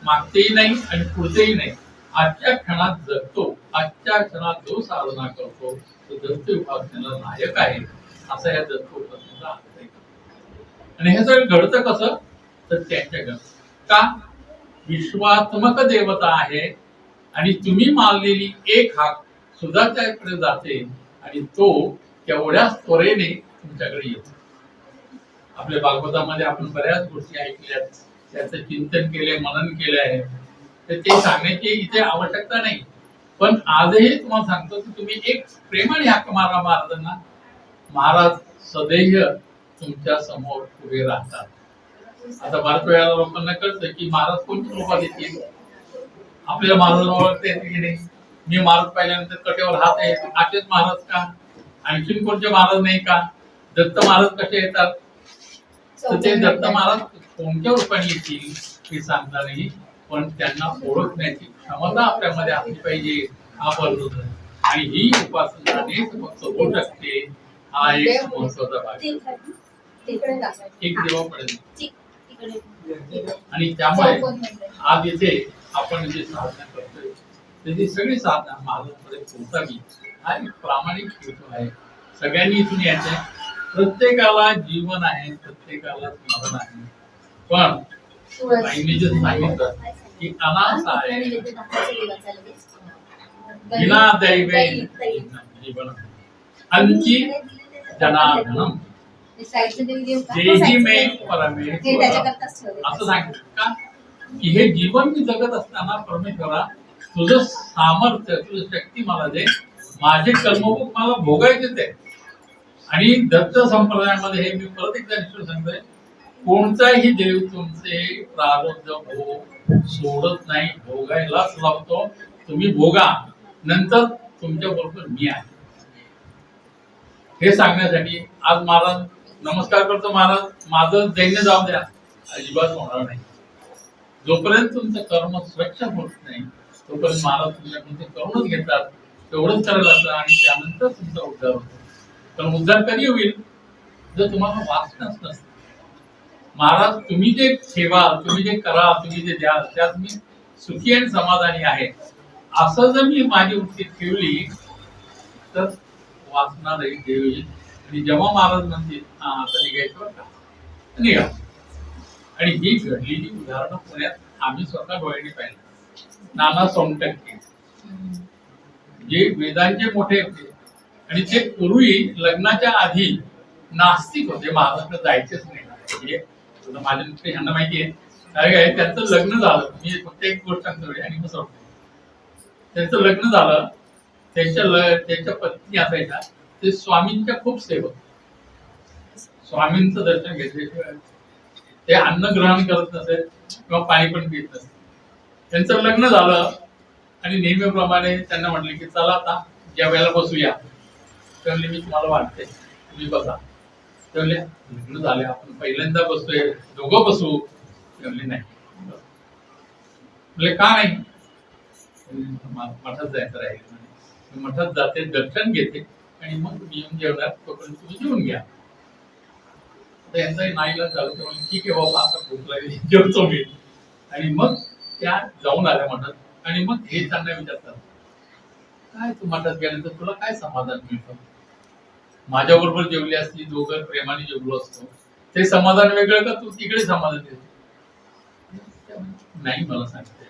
[SPEAKER 4] मागतेही नाही आणि पुढचेही नाही. आजच्या क्षणात जगतो, आजच्या क्षणात जो साधना करतो तो दत्त उपासनेला नायक आहे, असा या दत्त उपासनेचा अर्थ आहे. आणि हे सगळं घडतं कसं तर त्यांच्या का विश्वात्मक देवता आहे आणि तुम्ही मारलेली एक हाक सुद्धा त्याकडे जाते आणि तो तेवढ्याच त्वरेने तुमच्याकडे येतो. आपल्या भागवतामध्ये आपण बऱ्याच गोष्टी ऐकल्यात, त्याचं चिंतन केले, मनन केले आहे, तर ते सांगण्याची इथे आवश्यकता नाही. पण आजही तुम्हाला सांगतो की तुम्ही एक प्रेमाने हाक मारा महाराजांना, महाराज सदैव तुमच्या समोर उभे राहतात. आता बऱ्याच वेळेला लोकांना कळतं की महाराज कोणत्या रूपात येतील. आपल्याला महाराज ओळखता येते की नाही? मी महाराज पाहिल्यानंतर कटेवर हात आहे, असेच महाराज का? आणखीन कोणते महाराज नाही का? दत्त महाराज कसे येतात? तर ते दत्त महाराज कोणत्या रूपाने येतील हे सांगता नाही, पण त्यांना ओळखण्याची क्षमता आपल्यामध्ये असली पाहिजे हा बरोबर. आणि ही उपासनाने फक्त होऊ शकते. हा एक महत्वाचा भाग आहे. एक देवापर्यंत. आणि त्यामुळे आज इथे आपण जे साधना करतोय त्याची सगळी साधना महाराजांकडे पोहोचावी हा एक प्रामाणिक हेतू आहे. सगळ्यांनी इथून यायचंय. प्रत्येकाला जीवन आहे, प्रत्येकाला स्मरण आहे, पण ताईंनी जे सांगितलं की अनाथ आहे विना दैवे जीवन अंची जनार्दनम देही मे परमेश्वर असं सांगितलं का की हे जीवन मी जगत असताना परमेश्वरा तुझं सामर्थ्य, तुझं शक्ती मला दे, माझे कर्मभोग मला भोगायचे ते. आणि दत्त संप्रदायामध्ये हे मी परत एकदा निश्चित सांगतोय, कोणताही देव तुमचे प्रारब्ध भोग सोडत नाही, भोगायलाच लावतो. तुम्ही भोगा, नंतर तुमच्या बरोबर मी आहे. हे सांगण्यासाठी आज महाराज नमस्कार करतो. महाराज माझं दैन्य जाऊ द्या, अजिबात होणार नाही. जोपर्यंत तुमचं कर्म स्वच्छ होत नाही तोपर्यंत महाराज तुमच्याकडून करूनच घेतात. तेवढंच करायला लागतं आणि त्यानंतर तुमचा उद्धार होतो. पण उद्धार कधी होईल जर तुम्हाला वासनाच नसतं. महाराज तुम्ही जे ठेवाल, तुम्ही जे कराल, तुम्ही जे द्याल त्यात मी सुखी आणि समाधानी आहे असं जर मी माझी वृत्ती ठेवली तर वासना देवी आणि जेव्हा महाराज म्हणतील हा आता निघायचं बरं का, निघा. आणि ही घडलेली उदाहरणं पुण्यात आम्ही स्वतः डोळ्यांनी पाहिलं. नाना सोमटक्के जे वेदांचे मोठे होते आणि ते पूर्वी लग्नाच्या आधी नास्तिक होते, महाराष्ट्रात जायचेच नाही. म्हणजे माझ्या मित्र ह्यांना माहिती आहे काय त्यांचं लग्न झालं. मी फक्त एक गोष्ट सांगतो आणि मग सोडतो. त्यांचं लग्न झालं, त्यांच्या पत्नी असायच्या, ते स्वामींच्या खूप सेवक. स्वामींचं दर्शन घेतल्याशिवाय ते अन्न ग्रहण करत नसेल किंवा पाणी पण पित नसेल. त्यांचं लग्न झालं आणि नेहमीप्रमाणे त्यांना म्हटले की चला आता जेवायला बसूया. त्यामुळे मी तुम्हाला वाटते तुम्ही बसा. त्यामुळे लग्न झाले आपण पहिल्यांदा बसतोय, दोघं बसू. त्यामुळे नाही. म्हणजे का नाही, मठात जायचं राहील. मठात जाते, दर्शन घेते आणि मग तुम्ही येऊन जेवणार, तोपर्यंत तुम्ही जेवून घ्या. यांचाही नाईला झालं. त्यामुळे ठीक आहे बाबा आता भूक लागली, जेवतो मी. आणि मग त्या जाऊन आल्या मठात. आणि मग हे त्यांना विचारतात काय तू मठात गेल्यानंतर तुला काय समाधान मिळतं. माझ्या बरोबर जेवली असली, दोघं प्रेमाने जेवलो असतो, ते समाधान वेगळं का तू तिकडे समाधान देतो. नाही मला सांगते.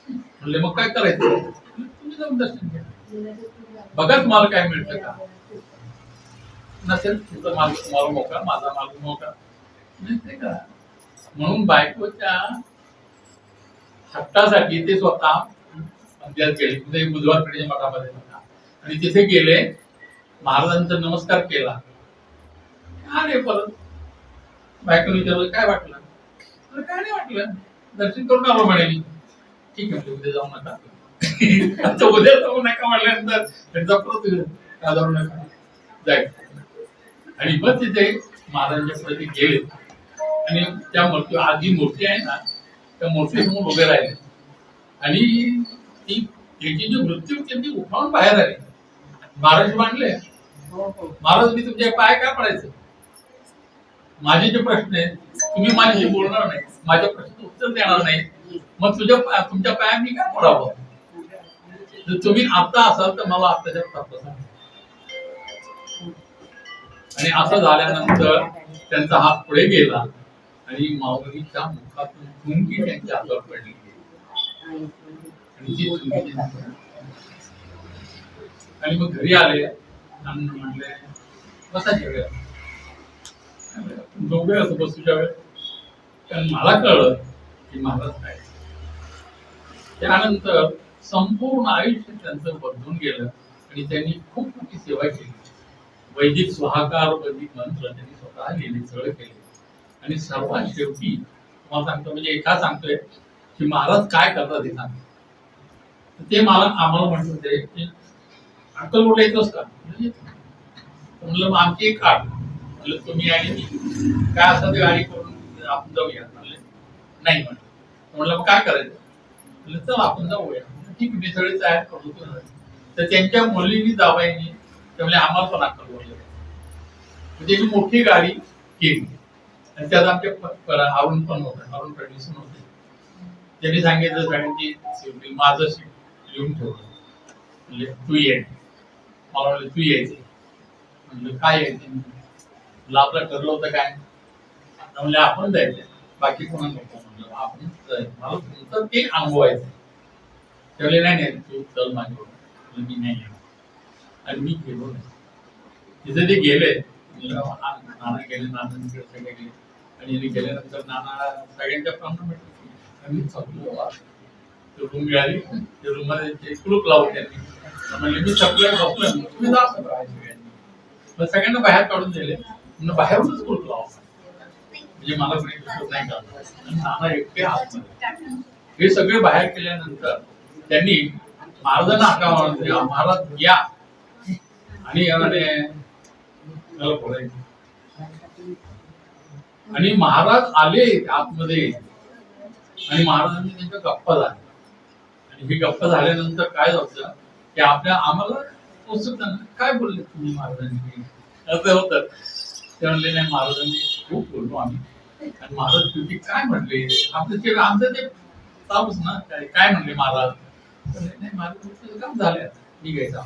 [SPEAKER 4] म्हणले मग काय करायचं, तुम्ही जाऊन दर्शन घ्या, बघा तुम्हाला काय मिळतं का. नसेल तुझा मालक तुम्हाला मोका, माझा मालक मोका, नाही करा. म्हणून बायकोच्या हट्टासाठी ते स्वतः मंदिरात गेले. तिथे बुधवारपेठेच्या मठामध्ये होता आणि तिथे गेले, महाराजांचा नमस्कार केला. आले परत. बायकोने विचारलं काय वाटलं, काय नाही वाटलं, दर्शन करून आलो म्हणे. ठीक आहे उद्या जाऊ नका. आता उद्या जाऊ नका म्हटल्यानंतर त्यांचा परत जाऊ नका जायचं. आणि मग तिथे महाराजांच्या प्रती गेले आणि त्या मूर्ती, आधी मूर्ती आहे ना त्या मूर्तीसमोर उभे राहिले आणि ती त्याची जी वृत्ती होती ती उठावून बाहेर आली. महाराज मानले, महाराज मी तुमच्या पाय काय पडायचं, माझे जे प्रश्न आहेत तुम्ही माझ्याशी बोलणार नाही, माझ्या प्रश्नाचं उत्तर देणार नाही, मग तुमच्या पाया मी काय पडावं. जर तुम्ही आता असाल तर मला आत्ताच्या तपासा. आणि असं झाल्यानंतर त्यांचा हात पुढे गेला आणि माऊलीच्या मुखातून थुंकी त्यांच्या हातावर पडली. आणि मग घरी आले आणि म्हणले बसा जेवूया. दोघे असं बसू जेवूया. कारण मला कळलं की महाराज काय. त्यानंतर संपूर्ण आयुष्य त्यांचं बदलून गेलं आणि त्यांनी खूप मोठी सेवा केली. वैदिक स्वाहाकार, वैदिक मंत्र त्यांनी स्वतः लिहिले, सगळं केले. आणि सर्वात शेवटी तुम्हाला सांगतो, म्हणजे एका सांगतोय की महाराज काय करतात हे सांगतो. ते मला आम्हाला म्हणत होते की अक्कलकोटला येतोस का, म्हणलं मग आमची एक काढ. म्हणलं तुम्ही आणि मी काय असं ते गाडी करून आपण जाऊया. म्हणले नाही. म्हणलं मग काय करायचं, म्हणलं चल आपण जाऊया. ठीक आहे, मी सगळे तयार करतो. तर त्यांच्या मुलींनी जावायनी त्यामुळे आम्हाला पण अक्कलकोटला म्हणजे एक मोठी गाडी केली. आणि त्यात आमचे अरुण पण होते, अरुण फडणवीस होते. त्यांनी सांगितलं सगळ्यांची सीट, माझं सीट लिहून ठेवलं. म्हणजे तू ये. मला म्हणलं तू यायचं. म्हणलं काय यायचं, म्हणलं आपलं ठरलं होतं काय, म्हणलं आपण जायचं, बाकी कोणा नको. म्हणलं आपण मला तुमचं ते अनुभवायचं. त्यावेळी नाही तू चल माझ्यावर. मी नाही येणार. आणि मी गेलो नाही. तिथे ते गेले, नाना गेले, नानांकडे सगळे गेले. आणि गेल्यानंतर नाना सगळ्यांच्या प्रमाण रूम मिळाली. त्या रूम मध्ये कुलूप लावून त्यांनी म्हणले मी सगळं बसलो, तुम्ही जा. मग सगळ्यांना बाहेर काढून दिले. बाहेरूनच कुलूप लावा, म्हणजे मला कोणी दिसत नाही का. नाना एकटे आतमध्ये. हे सगळे बाहेर केल्यानंतर त्यांनी महाराजांना हाका, महाराज या. आणि आणि महाराज आले आतमध्ये आणि महाराजांनी त्यांच्या गप्पा झाल्या. आणि ही गप्पा झाल्यानंतर काय झालं की आम्हाला उत्सुकता काय बोलले तुम्ही महाराजांनी, असं होतं. ते म्हणले नाही महाराजांनी खूप बोललो आम्ही. आणि महाराज शेवटी काय म्हणले, आमचं ते चालूच ना काय म्हणले महाराज. नाही महाराज काम झाले, निघायचं.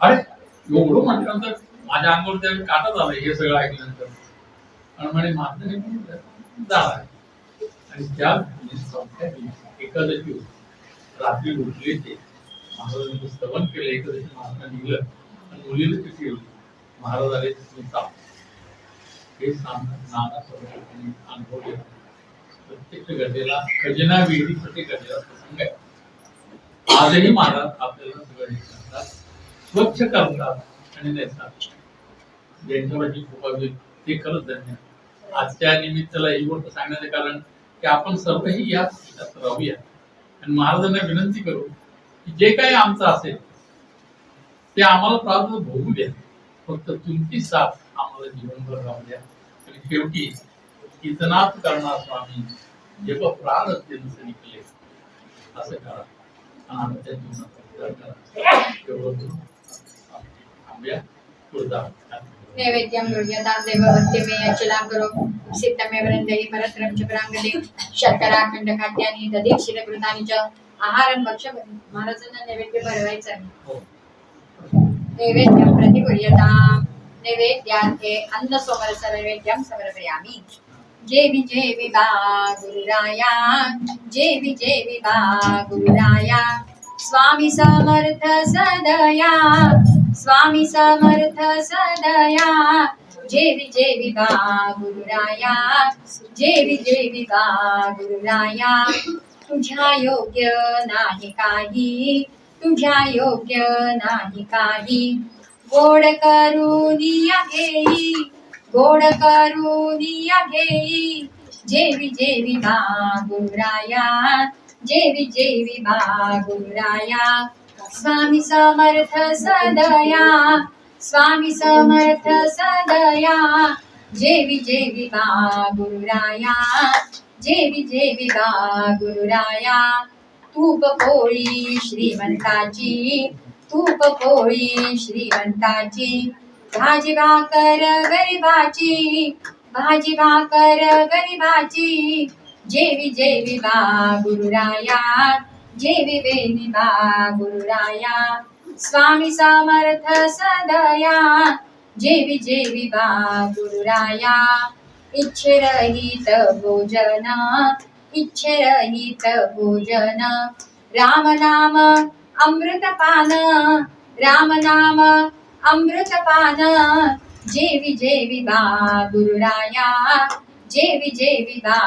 [SPEAKER 4] अरे एवढं म्हटल्यानंतर माझ्या अंगावर त्यावेळी काटा झाला हे सगळं ऐकल्यानंतर. आणि म्हणे म्हातारी झाला आणि त्या एकादशी रात्री उठले ते महाराजांचं स्तवन केलं. एकादशी महाराजांना निघलं आणि मुलीला तिथे ठेवली. महाराज आले हे नाना स्वरूपाने अनुभवले. प्रत्येक गजेला खजिना विहिरी प्रत्येक गजेला प्रसंग आहे. आजही महाराज आपल्याला सगळं हे करतात, स्वच्छ करतात आणि नेतात. ज्यांच्यावरची कृपा होईल ते खरंच धन्य. आजच्या निमित्ताला ही गोष्ट सांगण्याचे कारण की आपण सर्वही या राहूया आणि महाराजांना विनंती करू की जे काही आमचं असेल ते आम्हाला प्राप्त भोगू द्या. फक्त तुमची साथ आम्हाला जीवनभर राहू द्या. आणि शेवटी इतनात करणार स्वामी जेव्हा प्राण अत्यंत निघले असं करा आणि आमच्या जीवनात थांबूया. तुळजा
[SPEAKER 2] नैवेद्यं दुर्यतां देववत्यमे अचलां करो सिद्धमे वृन्दैः परत्रं च प्राङ्गणे शर्कराखंड खाद्यानि दधीक्षिरकृतानि च आहारं भक्ष्य. महाराजांना नैवेद्य भरवायचा आहे. नैवेद्यं प्रतिकुर्यतां नैवेद्यार्थे अन्न सोमरस नैवेद्यं समर्पयामि. जेवी जेवी बा गुरुराया जेवी जेवी बा गुरुराया स्वामी समर्थ सदया स्वामी समर्थ सदया जेवी जेवी बा गुरुराया जेवी जेवी बा गुरुराया तुझ्या योग्य नाही काही तुझ्या योग्य नाही काही गोड करूनिया घेई गोड करूनिया घेई जेवी जेवी बा गुरुराया जेवी जेवी बा गुरुराया स्वामी समर्थ सदया स्वामी समर्थ सदया जेवी जेवी बा गुरुराया जेवी जेवी बा गुरुराया तूप पोळी श्रीमंताची तूप पोळी श्रीमंताची भाजी भाकर गरिबाची भाजी भाकर गरिबाची जेवी जेवी बा गुरुराया जेवी बेवी बा गुरुराया स्वामी समर्थ सदया जेवी जेवी बा गुरुराया इच्छेरहित भोजन इच्छेरहित भोजन राम नाम अमृतपान राम नाम अमृतपान जेवी जेवी बा गुरुराया जेवी जेवी बा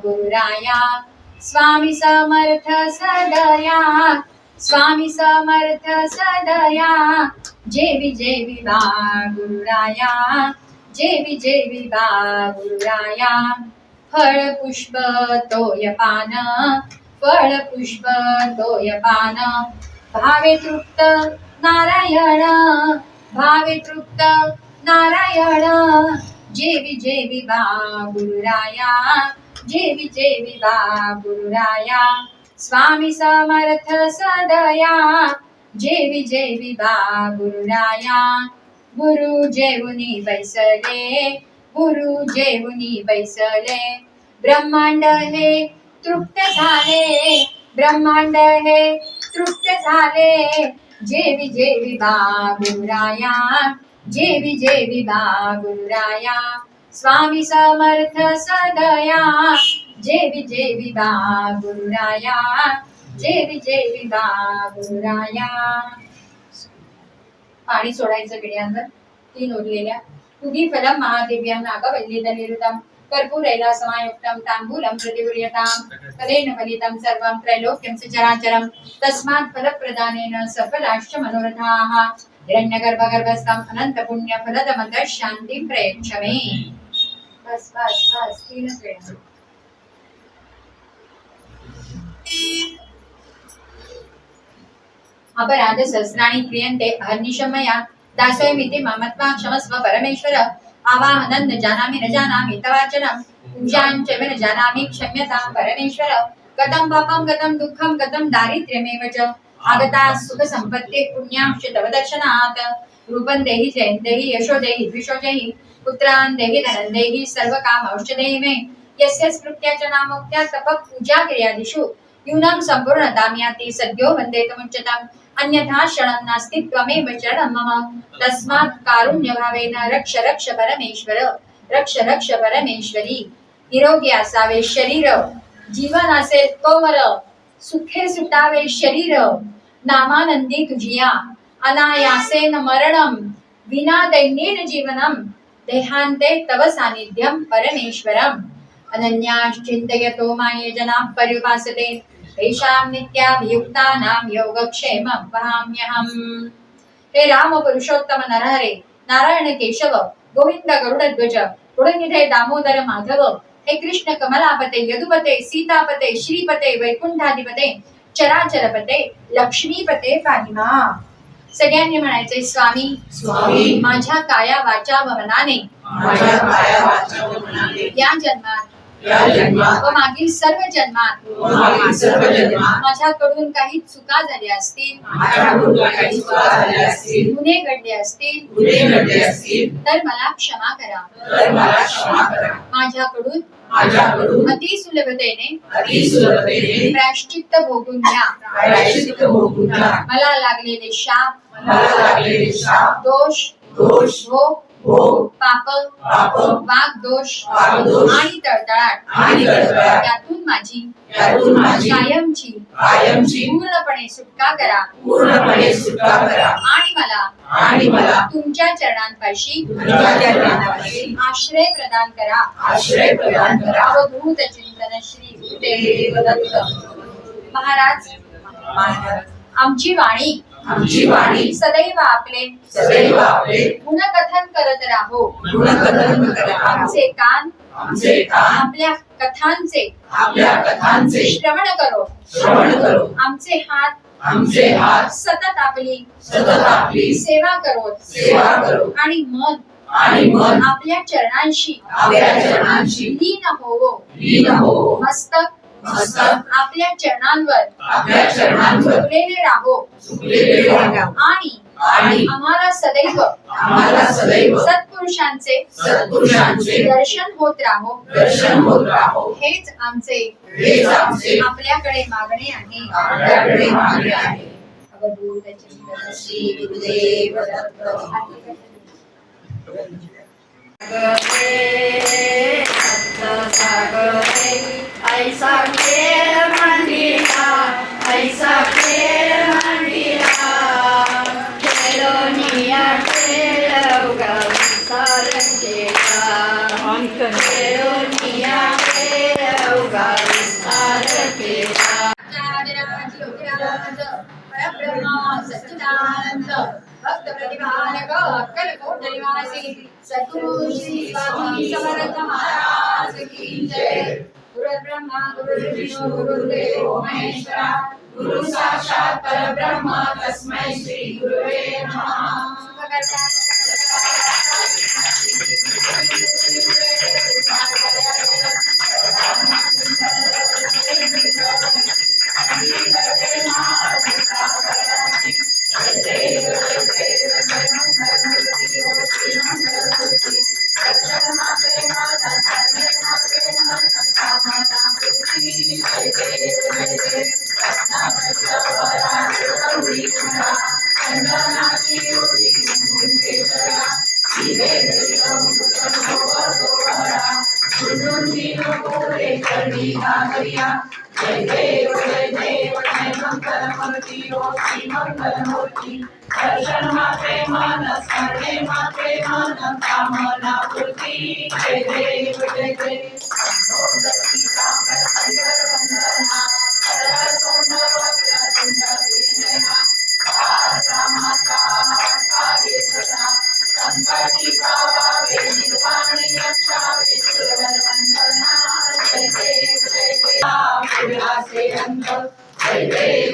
[SPEAKER 2] गुरुराया स्वामी समर्थ सदया स्वामी समर्थ सदया जेवी जेवी बा गुरुराया जेवी जेवी बा गुरुराया फळ पुष्प तोयपान फळ पुष्प तोयपान भावे तृप्त नारायण भावे तृप्त नारायण जेवी जेवी बा गुरुराया जेवी जेवी बा गुरुराया स्वामी समर्थ सदया जेवी जेवी बा गुरुराया गुरु जेवुनी बैसले गुरु जेवुनी बैसले ब्रह्मांड हे तृप्त झाले ब्रह्मांड हे तृप्त झाले जेवी जेवी बा गुरुराया जेवी जेवी बा गुरुराया स्वामी समर्थ सदया जेवी जेवी बा गुरुराया जेवी जेवी बा गुरुराया. पाणी सोडायचं गिड्यांवर 3 उरलेल्या तुगी फलम महादिव्यं नागवल्लीदनिरुतं कर्पूरैला समायुक्तं तांबूलं प्रतिगृह्यतां फलेन फलितं सर्वं त्रैलोक्यं सचराचरं तस्मात् फलप्रदानेन सफलाश्च मनोरथाः हिरण्यगर्भगर्भस्थम् अनन्तपुण्यफलदमतः शान्तिं प्रयच्छ मे. बस बस बस 3च वेळा. अपराध सहस्राणि क्रियन्ते अहर्निशं मया दासोऽयमिति ममत्वा क्षमस्व परमेश्वर. आवाहनं न जानामि न जानामि तवाचनं पूजां च न जानामि क्षम्यतां परमेश्वर. कथं पापं कथं दुःखं कथं दारिद्र्यमेव च आगता सुख संपत्ति पुण्याश्च तव दर्शनात्. रूपं देहि जयं देहि यशो देहि द्विषो देहि पुत्रान् देहि धनं देहि सर्वकामौश्च देहि मे. यस्य स्मृत्या च नामोक्त्या तप पूजा क्रियादिषु यूनं सम्पूर्णतां याति सद्यो वन्देतमुच्यताम्. अन्यथा शरणं नास्ति त्वमेव शरणं मम तस्मात् कारुण्यभावेन रक्ष रक्ष परमेश्वर रक्ष रक्ष परमेश्वरी निरोगी असावे शरीर जीवन असे तोवर सुखे सुटावे शरीर नामानंदी तुझिया अनायासेन मरणं विना दैन्येन जीवनं देहान्ते तव सानिध्यं परमेश्वरम् अनन्याश्चिन्तयतो माये जनाः पर्युपासते तेषां नित्याभियुक्तानां योगक्षेमं वहाम्यहम्। हे राम पुरुषोत्तम नरहरे नारायण केशव गोविंद गरुडध्वज पुरनिधे दामोदर माधव हे कृष्ण कमलापते यदुपते सीतापते श्रीपते वैकुंठाधिपते चराचरपते लक्ष्मीपते पाहिमा। सगळ्यांनी म्हणायचे स्वामी
[SPEAKER 3] स्वामी
[SPEAKER 2] माझ्या काया वाचा व मनाने
[SPEAKER 3] माझ्या काया वाचा व मनाने
[SPEAKER 2] या जन्मात
[SPEAKER 3] या जन्मात
[SPEAKER 2] व मागील सर्व जन्मात
[SPEAKER 3] व मागील सर्व जन्मात
[SPEAKER 2] माझ्याकडून काही चुका झाल्या असतील
[SPEAKER 3] माझ्याकडून काही चुका झाल्या असतील
[SPEAKER 2] गुन्हे घडले असतील
[SPEAKER 3] गुन्हे घडले असतील
[SPEAKER 2] तर मला क्षमा करा
[SPEAKER 3] तर मला क्षमा करा
[SPEAKER 2] माझ्याकडून अति सुलभतेने
[SPEAKER 3] अतिसुलभतेने
[SPEAKER 2] प्रायश्चित्त भोगून घ्या
[SPEAKER 3] प्रायश्चित्त भोगून घ्या
[SPEAKER 2] मला लागलेले शाप
[SPEAKER 3] मला लागलेले शाप
[SPEAKER 2] दोष
[SPEAKER 3] दोष
[SPEAKER 2] भोग
[SPEAKER 3] भोग
[SPEAKER 2] पाप
[SPEAKER 3] पाप
[SPEAKER 2] वागदोष
[SPEAKER 3] वागदोष
[SPEAKER 2] आणि तळतळाट
[SPEAKER 3] आणि तळतळाट
[SPEAKER 2] यातून माझी
[SPEAKER 3] कायमची
[SPEAKER 2] पूर्णपणे सुटका करा
[SPEAKER 3] पूर्णपणे सुटका करा
[SPEAKER 2] आणि मला तुमच्या चरणांपाशी
[SPEAKER 3] तुमच्या चरणांपाशी
[SPEAKER 2] आश्रय प्रदान करा
[SPEAKER 3] आश्रय प्रदान करा
[SPEAKER 2] अवधूत चिंतन श्री गुरुदेव दत्त महाराज आमची वाणी सदैव आपले गुणकथन करत राहो आमचे कान आपल्या कथांचे श्रवण करो आमचे हात सतत आपली सेवा करो आणि मन आपल्या चरणांशी लीन होवो मस्तक आपल्या चरणांवर झुकलेले राहो आणि आम्हाला सदैव सत्पुरुषांचे दर्शन होत राहो हेच आमचे आपल्याकडे मागणे आहे अवधूत चिंतन श्री गुरुदेव दत्त
[SPEAKER 3] ऐसा खेळ मांडिला ऐसा खेळ मांडिला खेळोनिया खेळवगा विस्तार केला खेळोनिया खेळवगा विस्तार केला
[SPEAKER 2] परब्रह्म सच्चिदानंद भक्त प्रतिभानक अक्कलकोट निवासी सद्गुरु श्री स्वामी समर्थ महाराज की जय। गुरुर्ब्रह्मा गुरुर्विष्णू गुरुर्देव महेश्वरा गुरु साक्षात परब्रह्म तस्मै श्री गुरुवे नमः।
[SPEAKER 3] जय देव जय मंगलमूर्ती श्री मंगलमूर्ती दर्शन मात्रे मन स्मरणे मात्रे मन कामना पूर्ती जय देव जय जय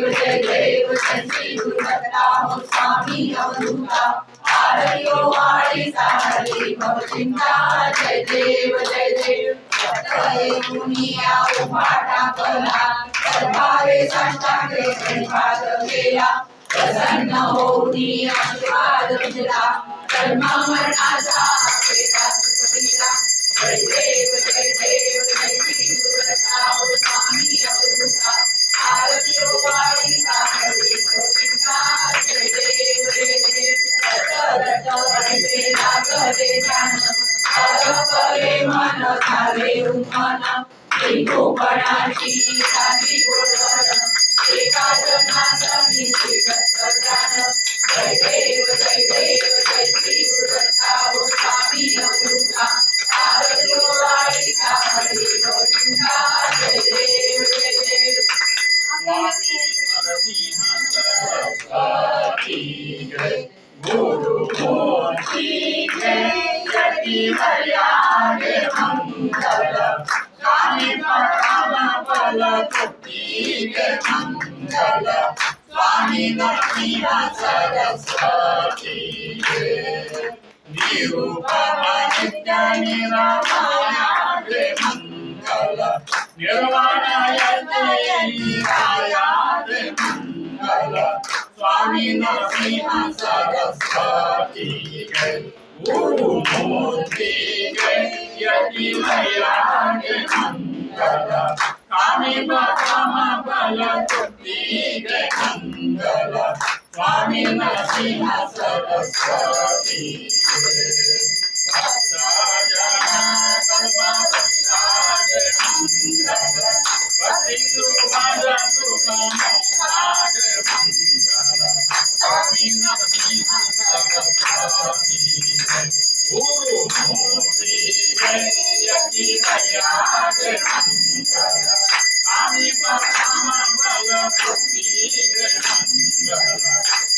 [SPEAKER 3] जय देव श्री गुरु दत्ता स्वामी अवधूता आरती ओ वाणी सारी भव चिंता जय देव दुनिया उभाटा कला सर्वावे साष्टांगे श्रीपाद केला प्रसन्न होऊनी आशीर्वाद दिला कर्मा मरणाचा पेटा सुखदिला जय देव जय श्री गुरु दत्ता स्वामी अवधूता आरती ओ वाणी सारी भव चिंता येऊन मन गोपणाची राजी गोडवण एका जनासाठी जगतकल्याण जय देव जय श्री गुरुदत्ता ओ स्वामी अमृता आरती वाळीका हरी गोविंदा जय देव
[SPEAKER 4] स्वामी नरसिंह सरस्वती जय गुरुमूर्ती जय यति मर्यादे मंगल स्वामी परम बल तुती जय मंगल स्वामी नरसिंह सरस्वती जय निरूपम नित्य निरामया जय मंगल निर्वाणाय जय निराया जय मंगल स्वामी नरसिंह सरस्वती जय गुरुमूर्ती जय यति मया जय मंगल स्वामी परम बल तुती जय मंगल स्वामी नरसिंह सरस्वती जय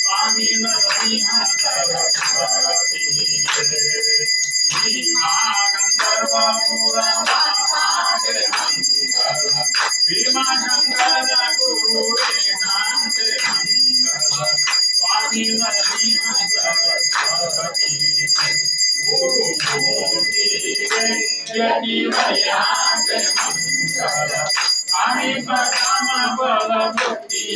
[SPEAKER 4] स्वामी नरसिंह सरस्वती भीमा गंधर्व पुरवासागे मंगल भीमा शंकर गुरु रेखांगे मंगल स्वामी नरसिंह सरस्वती गुरुमूर्ती यति मर्यादे मंगल स्वामी परम बल बुद्धि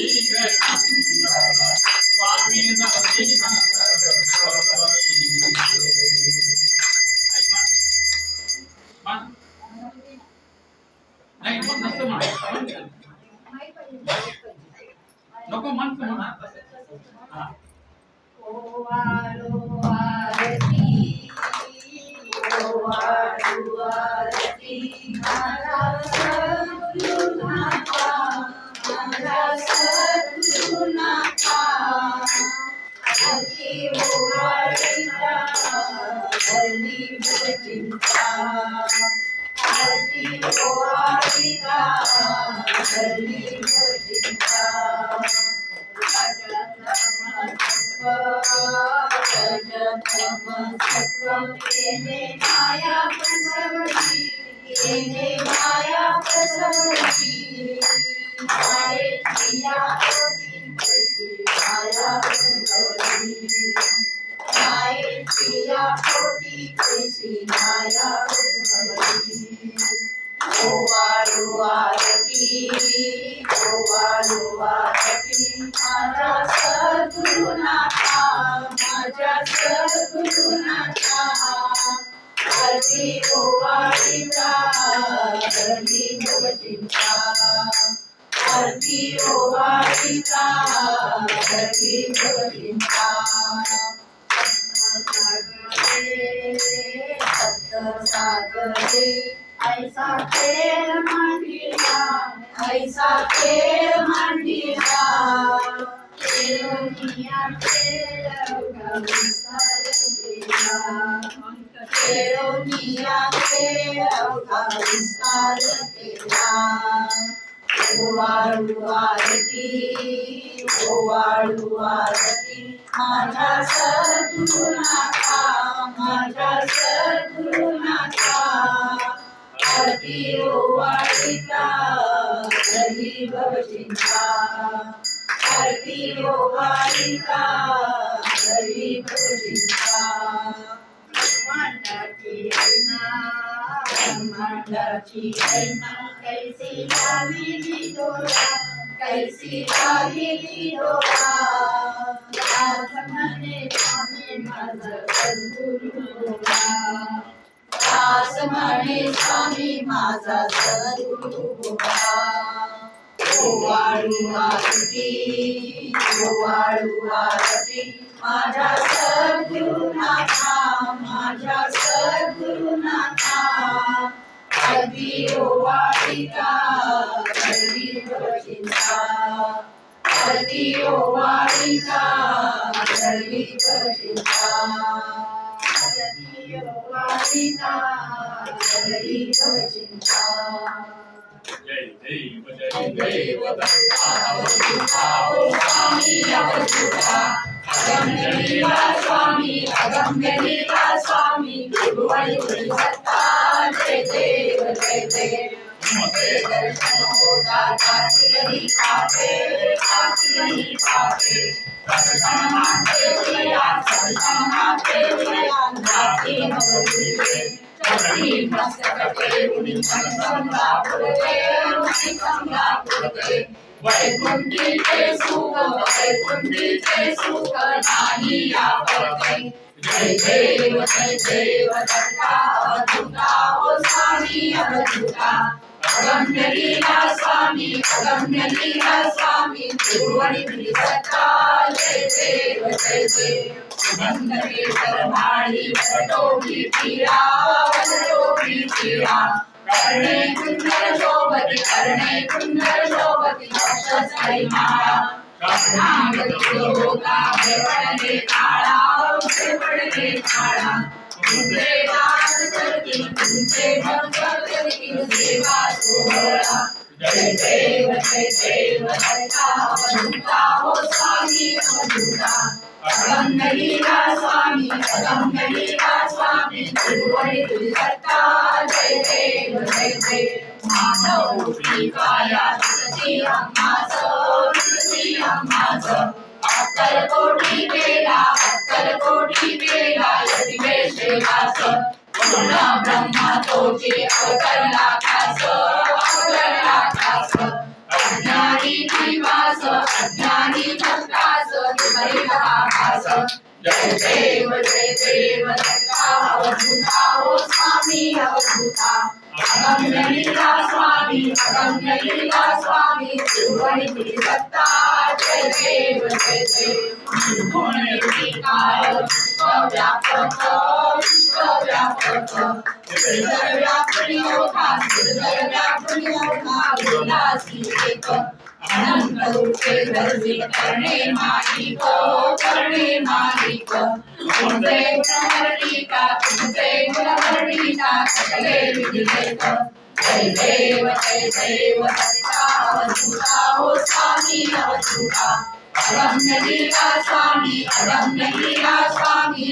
[SPEAKER 4] मंगल स्वामी नरसिंह सरस्वती नाही मग नसतं म्हणा नको म्हणतो म्हणा हा
[SPEAKER 3] आरती ओवाळीता सर्वी भवचिंता आरती ओवाळीता सर्वी भवचिंता आरती ओवाळीता सर्वी भवचिंता
[SPEAKER 4] जय देव जय
[SPEAKER 3] देव दत्ता स्वामी अवधूता अगम्य लीला स्वामी अगम्य लीला स्वामी त्रिभुवन सत्ता जय देव जय देव मुझे दर्शन होता काशी नहीं पाते दर्शन मांगते हुए जाती नवदुर्गे चढ़ी मस्तकटे उन्हीं संगा पुरते वैकुंठी के सुख नाही आवडते जय देव दत्ता अवधूता ओ स्वामी अवधूता अगम्य लीला स्वामी त्रिभुवनी सत्ता जय देव सुगंधकेशर माळी वटोभी पीरा कर्णे कुंडल शोभती अक्षसाई माळा कर्णागती होता पडले काळा तुमचे दास करतील तुमचे भक्त करतील सेवा सोहळा जय देव दत्ता अवधूता हो स्वामी अवधूता अगम्य लीला स्वामी त्रिभुवनी सत्ता जय देव मानवरूपी काया तुलसी अम्माचं अक्कलकोटी वेला यतिवेशेवास पूर्ण ब्रह्मा तोचे अवतरला खास अज्ञानी भक्तास विपरीत आभास जय देव दत्ता अवधूता ओ स्वामी अवधूता अगम्य लीला स्वामी त्रिभुवनी सत्ता जय देव गुणनिर्विकार विश्वव्यापक सर्वव्यापी होता विलासी एक अनंत रूपे धरती करणे मालिक तुमचे गुणवर्णिता सकले विधिलेख जय देव दत्ता अवधूता हो स्वामी अवधूता अगम्य लीला स्वामी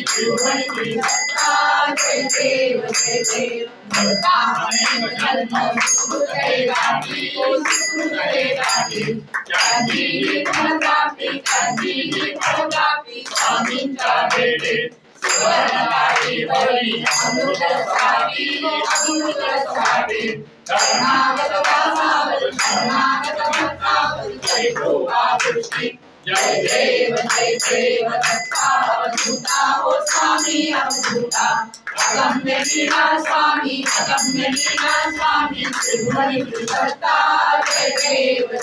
[SPEAKER 3] त्रिभुवनी सत्ता जय देव जन्म सुकृते गाठी त्यांची फलप्राप्ती स्वामींच्या भेटे सुवर्णकाठी वरी अमृत स्वामी शरणागत भक्तावरी जय भोगा दृष्टी जय देव दत्ता अवधूता हो स्वामी अवधूता अगम्य लीला स्वामी त्रिभुवनी सत्ता जय देव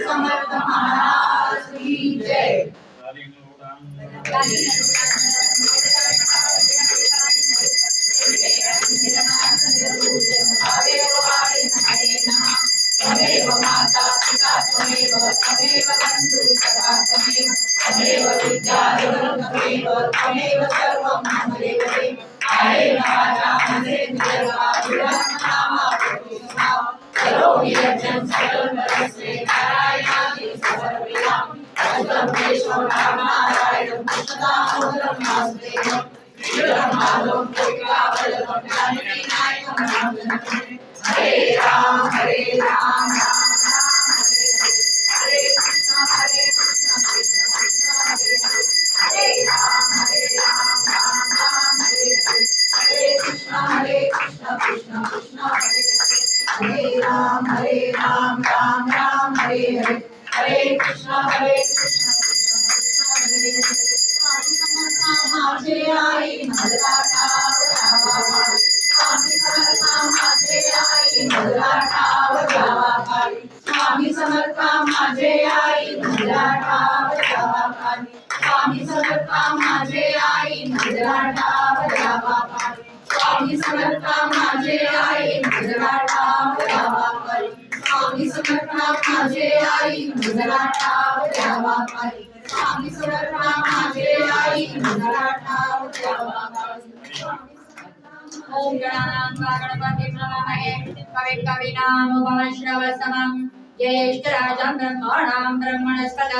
[SPEAKER 3] समर्थ महाराज की जय. त्वमेव माता पिता त्वमेव त्वमेव बन्धु सखा त्वमेव त्वमेव विद्याधरं त्वमेव सर्वं मम देवते. हरे राजा महेन्द्रवा विरमनामा प्रतिष्ठा करोमि यज्ञं सकलमनसे नारायणादि सर्वव्यां अजं केशव नारायणं कृष्णदामोदरं वासुदेवं श्रीरामादं कोकिलावल्लभं जानकीनायकं रामचन्द्रं. हरे राम राम राम हरे कृष्ण कृष्ण कृष्ण हरे हरे राम राम राम हरे कृष्ण कृष्ण कृष्ण हरे राम राम राम हरे हरे कृष्ण कृष्ण कृष्ण हरे माझे आई मधुराटा वजावा स्वामी समर्था माझे आई मधुराटा वजावा काळी. स्वामी समर्था माझे आई मधुराटा वजावा काळी. स्वामी समर्था माझे आई मधुराटा वजावा काळी. स्वामी समर्था माझे आई मधुराटा वजावा काळी. स्वामी समर्था माझे आई मधुराटा वजावा काळी. स्वामी समर्था माझे आई मधुराटा वजावा काळी.
[SPEAKER 2] ओम गणानां गणपतिं नमामहे कविं कवीनामुपमश्रवस्तमं ज्येष्ठराजं ब्रह्मणां ब्रह्मणस्पद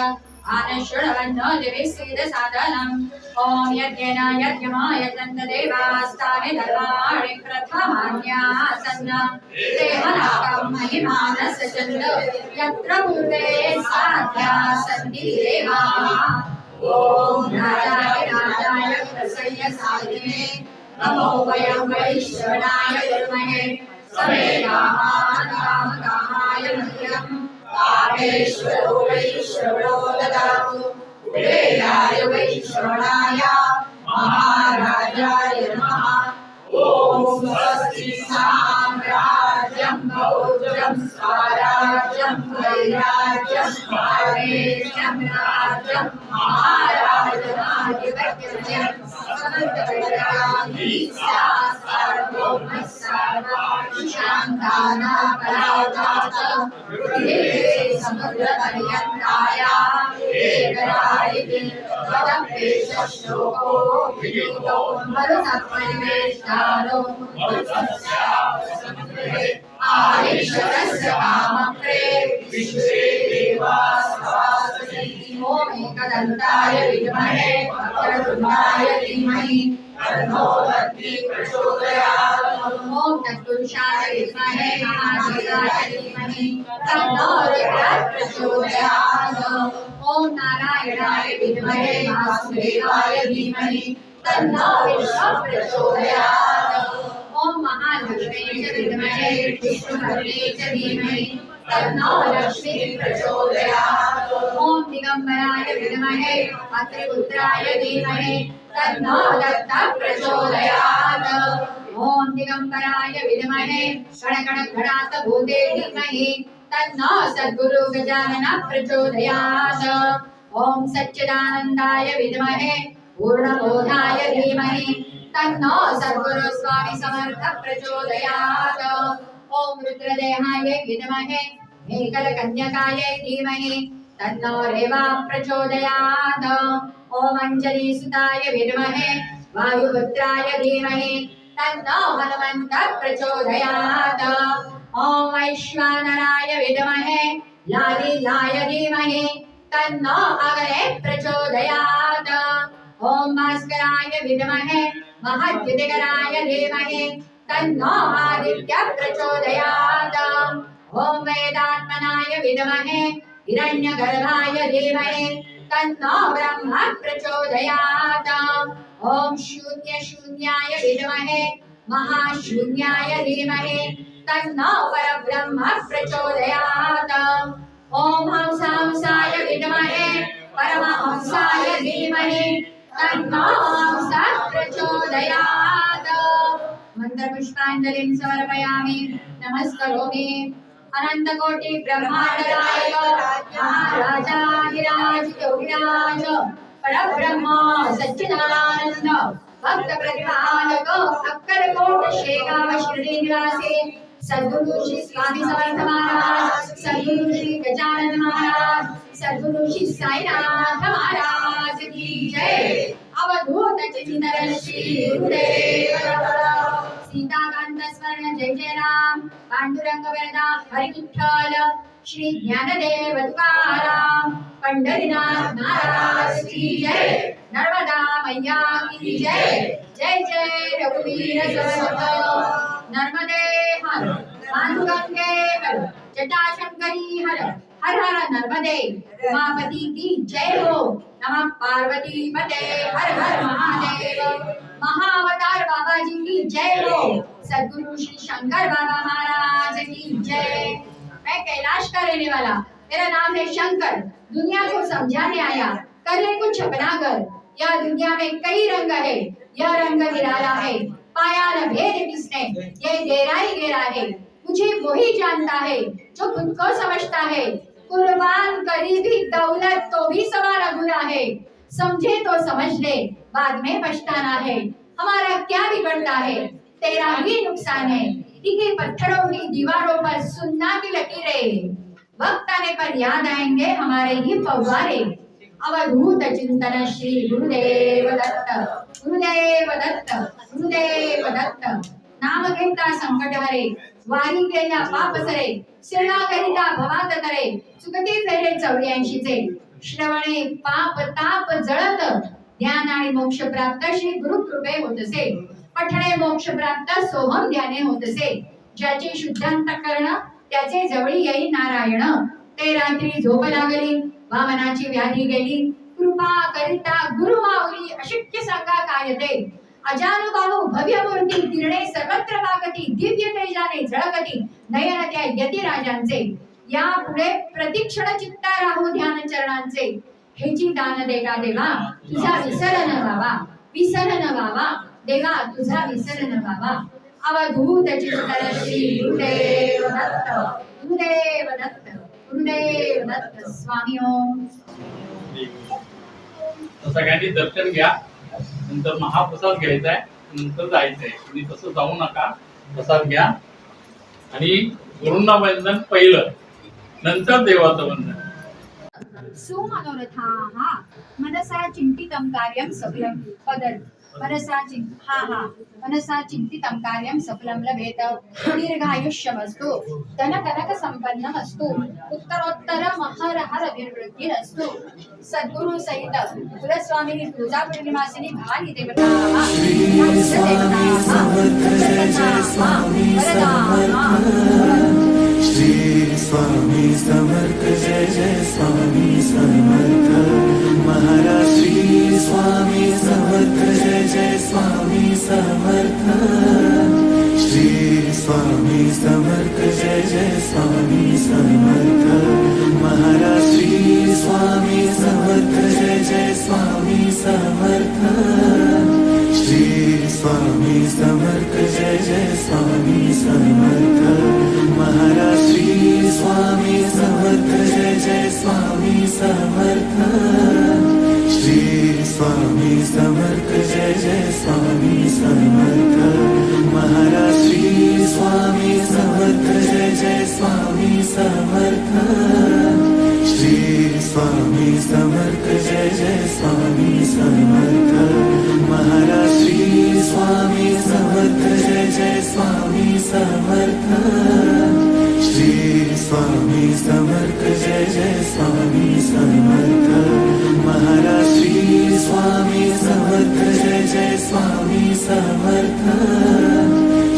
[SPEAKER 2] आनश्रवन्नो दिविसीदसादनम् ओम यज्ञेन यज्ञमाय तन्तदेवास्तानि धर्माणि प्रथमान्यासन्न देवनाकं महिमानस्य चन्द्र यत्र पूर्वे साध्या सन्ति देवाः ओम राजाय प्रसन्न साधिने नमो वयं वैश्रवणाय विद्महे समेधाय मह्यं कामेश्वरो वैश्रवणो ददातु कुबेराय वैश्रवणाय महाराजाय नमः. ओम स्वस्ति साम्राज्यं भोज्यं स्वराज्यं वैराज्यं भारेज्यं राज्यं महाराजनाधिपत्यं ओम एकदन्ताय विद्महे वक्रतुण्डाय धीमहि तन्नो दन्ति प्रचोदयात्. ओम तत्पुरुषाय विद्महे महादेवाय धीमहि तन्नो रुद्रः प्रचोदयात्. ओम नारायणाय विद्महे वासुदेवाय धीमहि तन्नो विष्णुः प्रचोदयात्. ओम महालक्ष्मी च विद्महे विष्णुपत्नी च धीमहि तन्नो लक्ष्मीः प्रचोदयात्. ओम दिगंबराय विद्महे अत्रिपुत्राय धीमहि तन्नो दत्तः प्रचोदयात्. ओम दिगंबराय विद्महे गणगणगणात् भूते धीमहि तन्नो सद्गुरु गजाननः प्रचोदयात्. ओम सच्चिदानंदाय विद्महे पूर्णबोधाय धीमहि तन्नो सद्गुरु स्वामी समर्थ प्रचोदयात्. ओम रुद्रदेहाय विद्महे मेघलकन्यकाय धीमहि तन्नो रेवा प्रचोदयात्. ओम अंजनीसुताय विद्महे वायुपुत्राय धीमहि तन्नो हनुमन्तः प्रचोदयात्. ओम वैश्वानराय विद्महे लालीलाय धीमहि तन्नो अग्ने प्रचोदयात्. ओम भास्कराय विद्महे महद्युतिकराय धीमहि तन्नो आदित्यः प्रचोदयात्. ओम वेदात्मनाय विद्महे हिरण्यगर्भाय धीमहि तन्नो ब्रह्म प्रचोदयात् ॐ शून्य शून्याय विद्महे महाशून्याय धीमहि तन्नो परब्रह्म प्रचोदयात् ॐ हंसाय विद्महे परमहंसाय धीमहि तन्नो हंसः प्रचोदयात् मंत्रपुष्पाञ्जलिं समर्पयामि नमस्करोमि अनंतकोटि ब्रह्मांड नायक महाराजाधिराज योगिराज परब्रह्म सच्चिदानंद भक्त प्रतिपालक अक्कलकोट शेगाव शिर्डी निवासी सद्गुरु श्री स्वामी समर्थ महाराज सद्गुरु श्री गजानन महाराज सद्गुरु श्री साईनाथ महाराज की जय अवधूत चिंतन श्री गुरुदेव दत्त सीताकांत स्वर्ण जय जय राम पांडुरंग वरदा हरि विठ्ठल श्री ज्ञानदेव तुकाराम पंढरीनाथ महाराज की जय नर्मदा मैया की जय जय जय रघुवीर समर्थ नर्मदे हर मानुगंगे हर जटाशंकरी हर हर हर नर्मदे उमापति की जय हो नमः पार्वती पते हर हर महादेव महाअवतार बाबा जी की जय हो सद्गुरु श्री शंकर बाबा महाराज की जय मैं कैलाश का रहने वाला मेरा नाम है शंकर दुनिया को समझाने आया करे कुछ अपना कर यह दुनिया में कई रंग है यह रंग निराला है पाया न भेद किसने यह गहरा ही गहरा है मुझे वही जानता है जो खुद को समझता है कुर्बान करी भी दौलत तो भी सवाल अधूरा है समझे तो समझ ले बाद में पछताना है हमारा क्या बिगड़ता है तेरा ही नुकसान है टिके पत्थरों की दीवारों पर सुन्ना की लकीरें वक्त आने पर याद आएंगे हमारे ही फव्वारे अवधूत चिंतन श्री गुरुदेव दत्त गुरुदेव दत्त गुरुदेव दत्त नाम घेता संकट हरे वारी गेल्या पाप सरे सेवा करिता भवात तरे सुगती फेरे 84 चे श्रवणे पाप ताप जळत ज्ञान आणि मोक्ष प्राप्त श्री गुरु कृपे होतसे पठणे मोक्ष प्राप्त सोहम ध्याने होतसे ज्याचे शुद्धांत करण त्याचे जवळी येई नारायण ते रात्री झोप लागली वामनाची व्याधी गेली कृपा करिता गुरु माऊली अशक्य सांगा काय ते अजानुबाहू भव्य मूर्ती तिरणे सर्वत्र वागती दिव्य तेजाने झळकती नयन त्या यती राजांचे या पुढे प्रतिक्षण चित्ता राहू ध्यान चरणांचे हेची दान देगा देवा तुझा विसर न व्हावा देवा तुझा विसर न व्हावा अवधूत चिंतन श्री गुरुदेव दत्त गुरुदेव दत्त गुरुदेव दत्त स्वामी ओम
[SPEAKER 4] सगळ्यांनी दर्शन घ्या नंतर महाप्रसाद घ्यायचा आहे नंतर जायचंय तुम्ही तसं जाऊ नका प्रसाद घ्या आणि गुरूंना वंदन पहिलं नंतर देवाचं वंदन
[SPEAKER 2] सुमनोरथाः मनसा चिंतितं कार्यं सफलं पदर मनसा चिंतितं कार्यं सफलं लभेत दीर्घायुष्यमस्तु धन कनक संपन्नमस्तु उत्तरोत्तर महर हर विवृद्धिरस्तु सद्गुरु सहित कुलस्वामिनी तुळजापूर निवासिनी भवानी देवताः
[SPEAKER 1] श्री स्वामी समर्थ जय जय स्वामी समर्थ महाराज श्री स्वामी समर्थ जय जय स्वामी समर्थ श्री स्वामी समर्थ जय जय स्वामी समर्थ महाराज श्री स्वामी समर्थ जय जय स्वामी समर्थ श्री स्वामी समर्थ जय जय स्वामी समर्थ महाराज श्री स्वामी समर्थ जय जय स्वामी समर्थ श्री स्वामी समर्थ जय जय स्वामी समर्थ महाराज श्री स्वामी समर्थ जय जय स्वामी समर्थ श्री स्वामी समर्थ जय जय स्वामी समर्थ महाराज श्री स्वामी समर्थ जय जय स्वामी समर्थ श्री स्वामी समर्थ जय जय स्वामी समर्थ महाराज श्री स्वामी समर्थ जय जय स्वामी समर्थ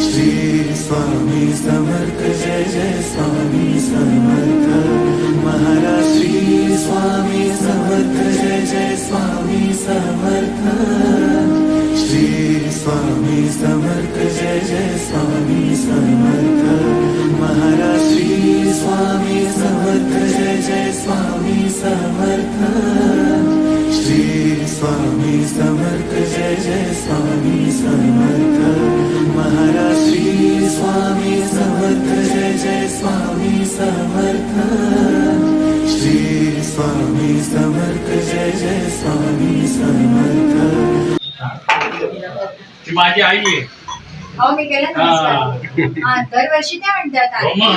[SPEAKER 1] श्री स्वामी समर्थ जय जय स्वामी समर्थ महाराज श्री स्वामी समर्थ जय समर्थ जय जय स्वामी समर्थ महाराज श्री स्वामी समर्थ जय जय स्वामी समर्थ श्री स्वामी समर्थ जय जय स्वामी समर्थ महाराज श्री स्वामी समर्थ जय जय स्वामी समर्थ श्री स्वामी समर्थ जय जय स्वामी समर्थ
[SPEAKER 4] ती माझी आई आहे.
[SPEAKER 2] हो मी केलं नमस्कार. हा दरवर्षी त्या म्हणतात
[SPEAKER 4] हो मग.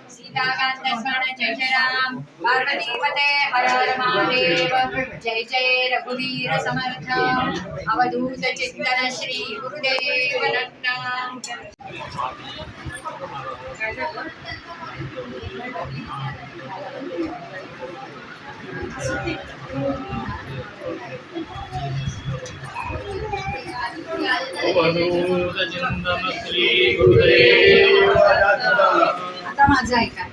[SPEAKER 2] सीताकांत स्मरण जय जय राम पार्वती पते हर हर महादेव जय जय रघुवीर समर्थ अवधूत चिंतन श्री गुरुदेव दत्त.
[SPEAKER 4] अवधूत चिंतन श्री गुरुदेव दत्त.
[SPEAKER 2] आता माझं ऐका.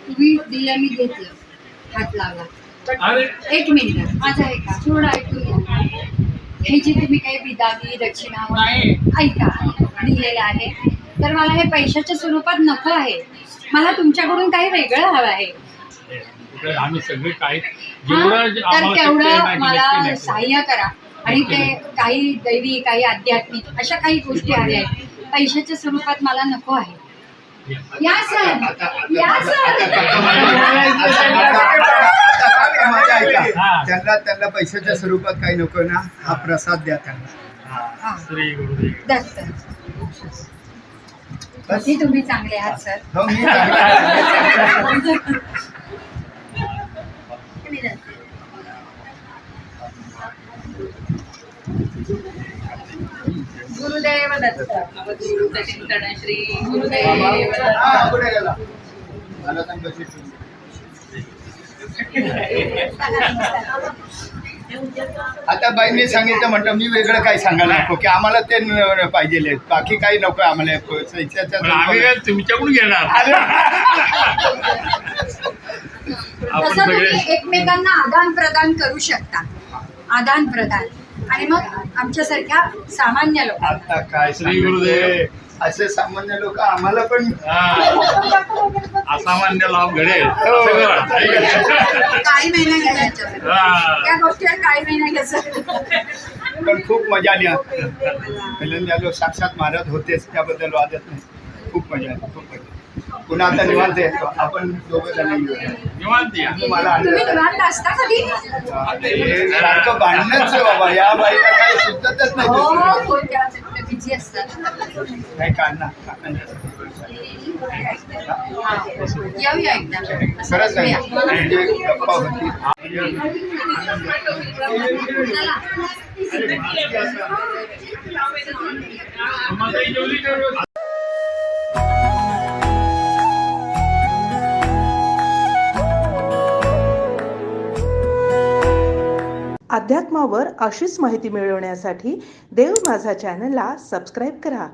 [SPEAKER 2] तुम्ही दिलं मी घेतलं हात लावला.
[SPEAKER 4] अरे
[SPEAKER 2] एक मिनिट माझं ऐका थोडं ऐकून घ्या. हे जे तुम्ही काही बिदागी दक्षिणा
[SPEAKER 4] नाही.
[SPEAKER 2] ऐका दिलेलं आहे तर मला हे पैशाच्या स्वरूपात नको आहे. मला तुमच्याकडून काही वेगळं हवं आहे.
[SPEAKER 4] कुठे आम्ही सगळे काही
[SPEAKER 2] हा?
[SPEAKER 4] जेवढं
[SPEAKER 2] तर
[SPEAKER 4] आम्हाला शक्य आहे
[SPEAKER 2] तेवढं
[SPEAKER 4] ना,
[SPEAKER 2] मला
[SPEAKER 4] नक्की.
[SPEAKER 2] सहाय्य करा. आणि ते काही दैवी काही आध्यात्मिक अशा काही गोष्टी हव्या आहेत. पैशाच्या स्वरूपात मला नको आहे. या सर या सर
[SPEAKER 5] त्यांना पैशाच्या स्वरूपात काही नको ना. हा प्रसाद द्या त्यांना.
[SPEAKER 2] हा.
[SPEAKER 4] श्री गुरुदेव
[SPEAKER 2] दत्त किती तुम्ही चांगले आहात सर.
[SPEAKER 5] हो, मी चांगला.
[SPEAKER 2] गुरुदेव दत्त
[SPEAKER 3] अवधूत चिंतन श्री
[SPEAKER 2] गुरुदेव दत्त.
[SPEAKER 5] हा, पुढे गेला. मला पण पैसे ठेवून दे. आता बाईंनी सांगितलं म्हटलं मी वेगळं काही सांगायला नको की आम्हाला ते पाहिजे बाकी काही नको आम्हाला पैशाच्या
[SPEAKER 4] पण आम्ही काय तुमच्याकडून घेणार आपण
[SPEAKER 2] तसं
[SPEAKER 4] सगळे
[SPEAKER 2] तुम्ही एकमेकांना आदान प्रदान करू शकता. आदान प्रदान आणि मग आमच्यासारख्या सामान्य लोकांना
[SPEAKER 5] आता काय
[SPEAKER 4] श्री गुरुदेव.
[SPEAKER 5] असे सामान्य लोक आम्हाला पण
[SPEAKER 4] असामान्य लाभ घडेल असं करा.
[SPEAKER 2] काही महिना घ्यायच्या
[SPEAKER 4] हा.
[SPEAKER 2] त्या गोष्टीवर काही महिना घ्यायचं.
[SPEAKER 5] पण खूप मजा आली पहिल्यांदा आलो साक्षात महाराज होतेच त्याबद्दल वादत नाही. खूप मजा आली खूप मजा. पुन्हा आता निवांत येतो आपण दोघं जण येऊया.
[SPEAKER 4] निवांत या.
[SPEAKER 5] मला
[SPEAKER 2] तुम्ही निवांत असता कधी?
[SPEAKER 5] हे सारखं भांडणच आहे बाबा या बाईला काही सुचतच नाही
[SPEAKER 2] हो
[SPEAKER 5] दुसरं.
[SPEAKER 2] कोणत्या बिझी असतात.
[SPEAKER 5] काही काढणार
[SPEAKER 2] येऊया एकदा.
[SPEAKER 5] खरंच आहे
[SPEAKER 2] या.
[SPEAKER 5] म्हणजे गप्पा होती.
[SPEAKER 4] माताई जेवली का?
[SPEAKER 6] अध्यात्मावर अशीच माहिती मिळवण्यासाठी देव माझा चॅनलला सबस्क्राईब करा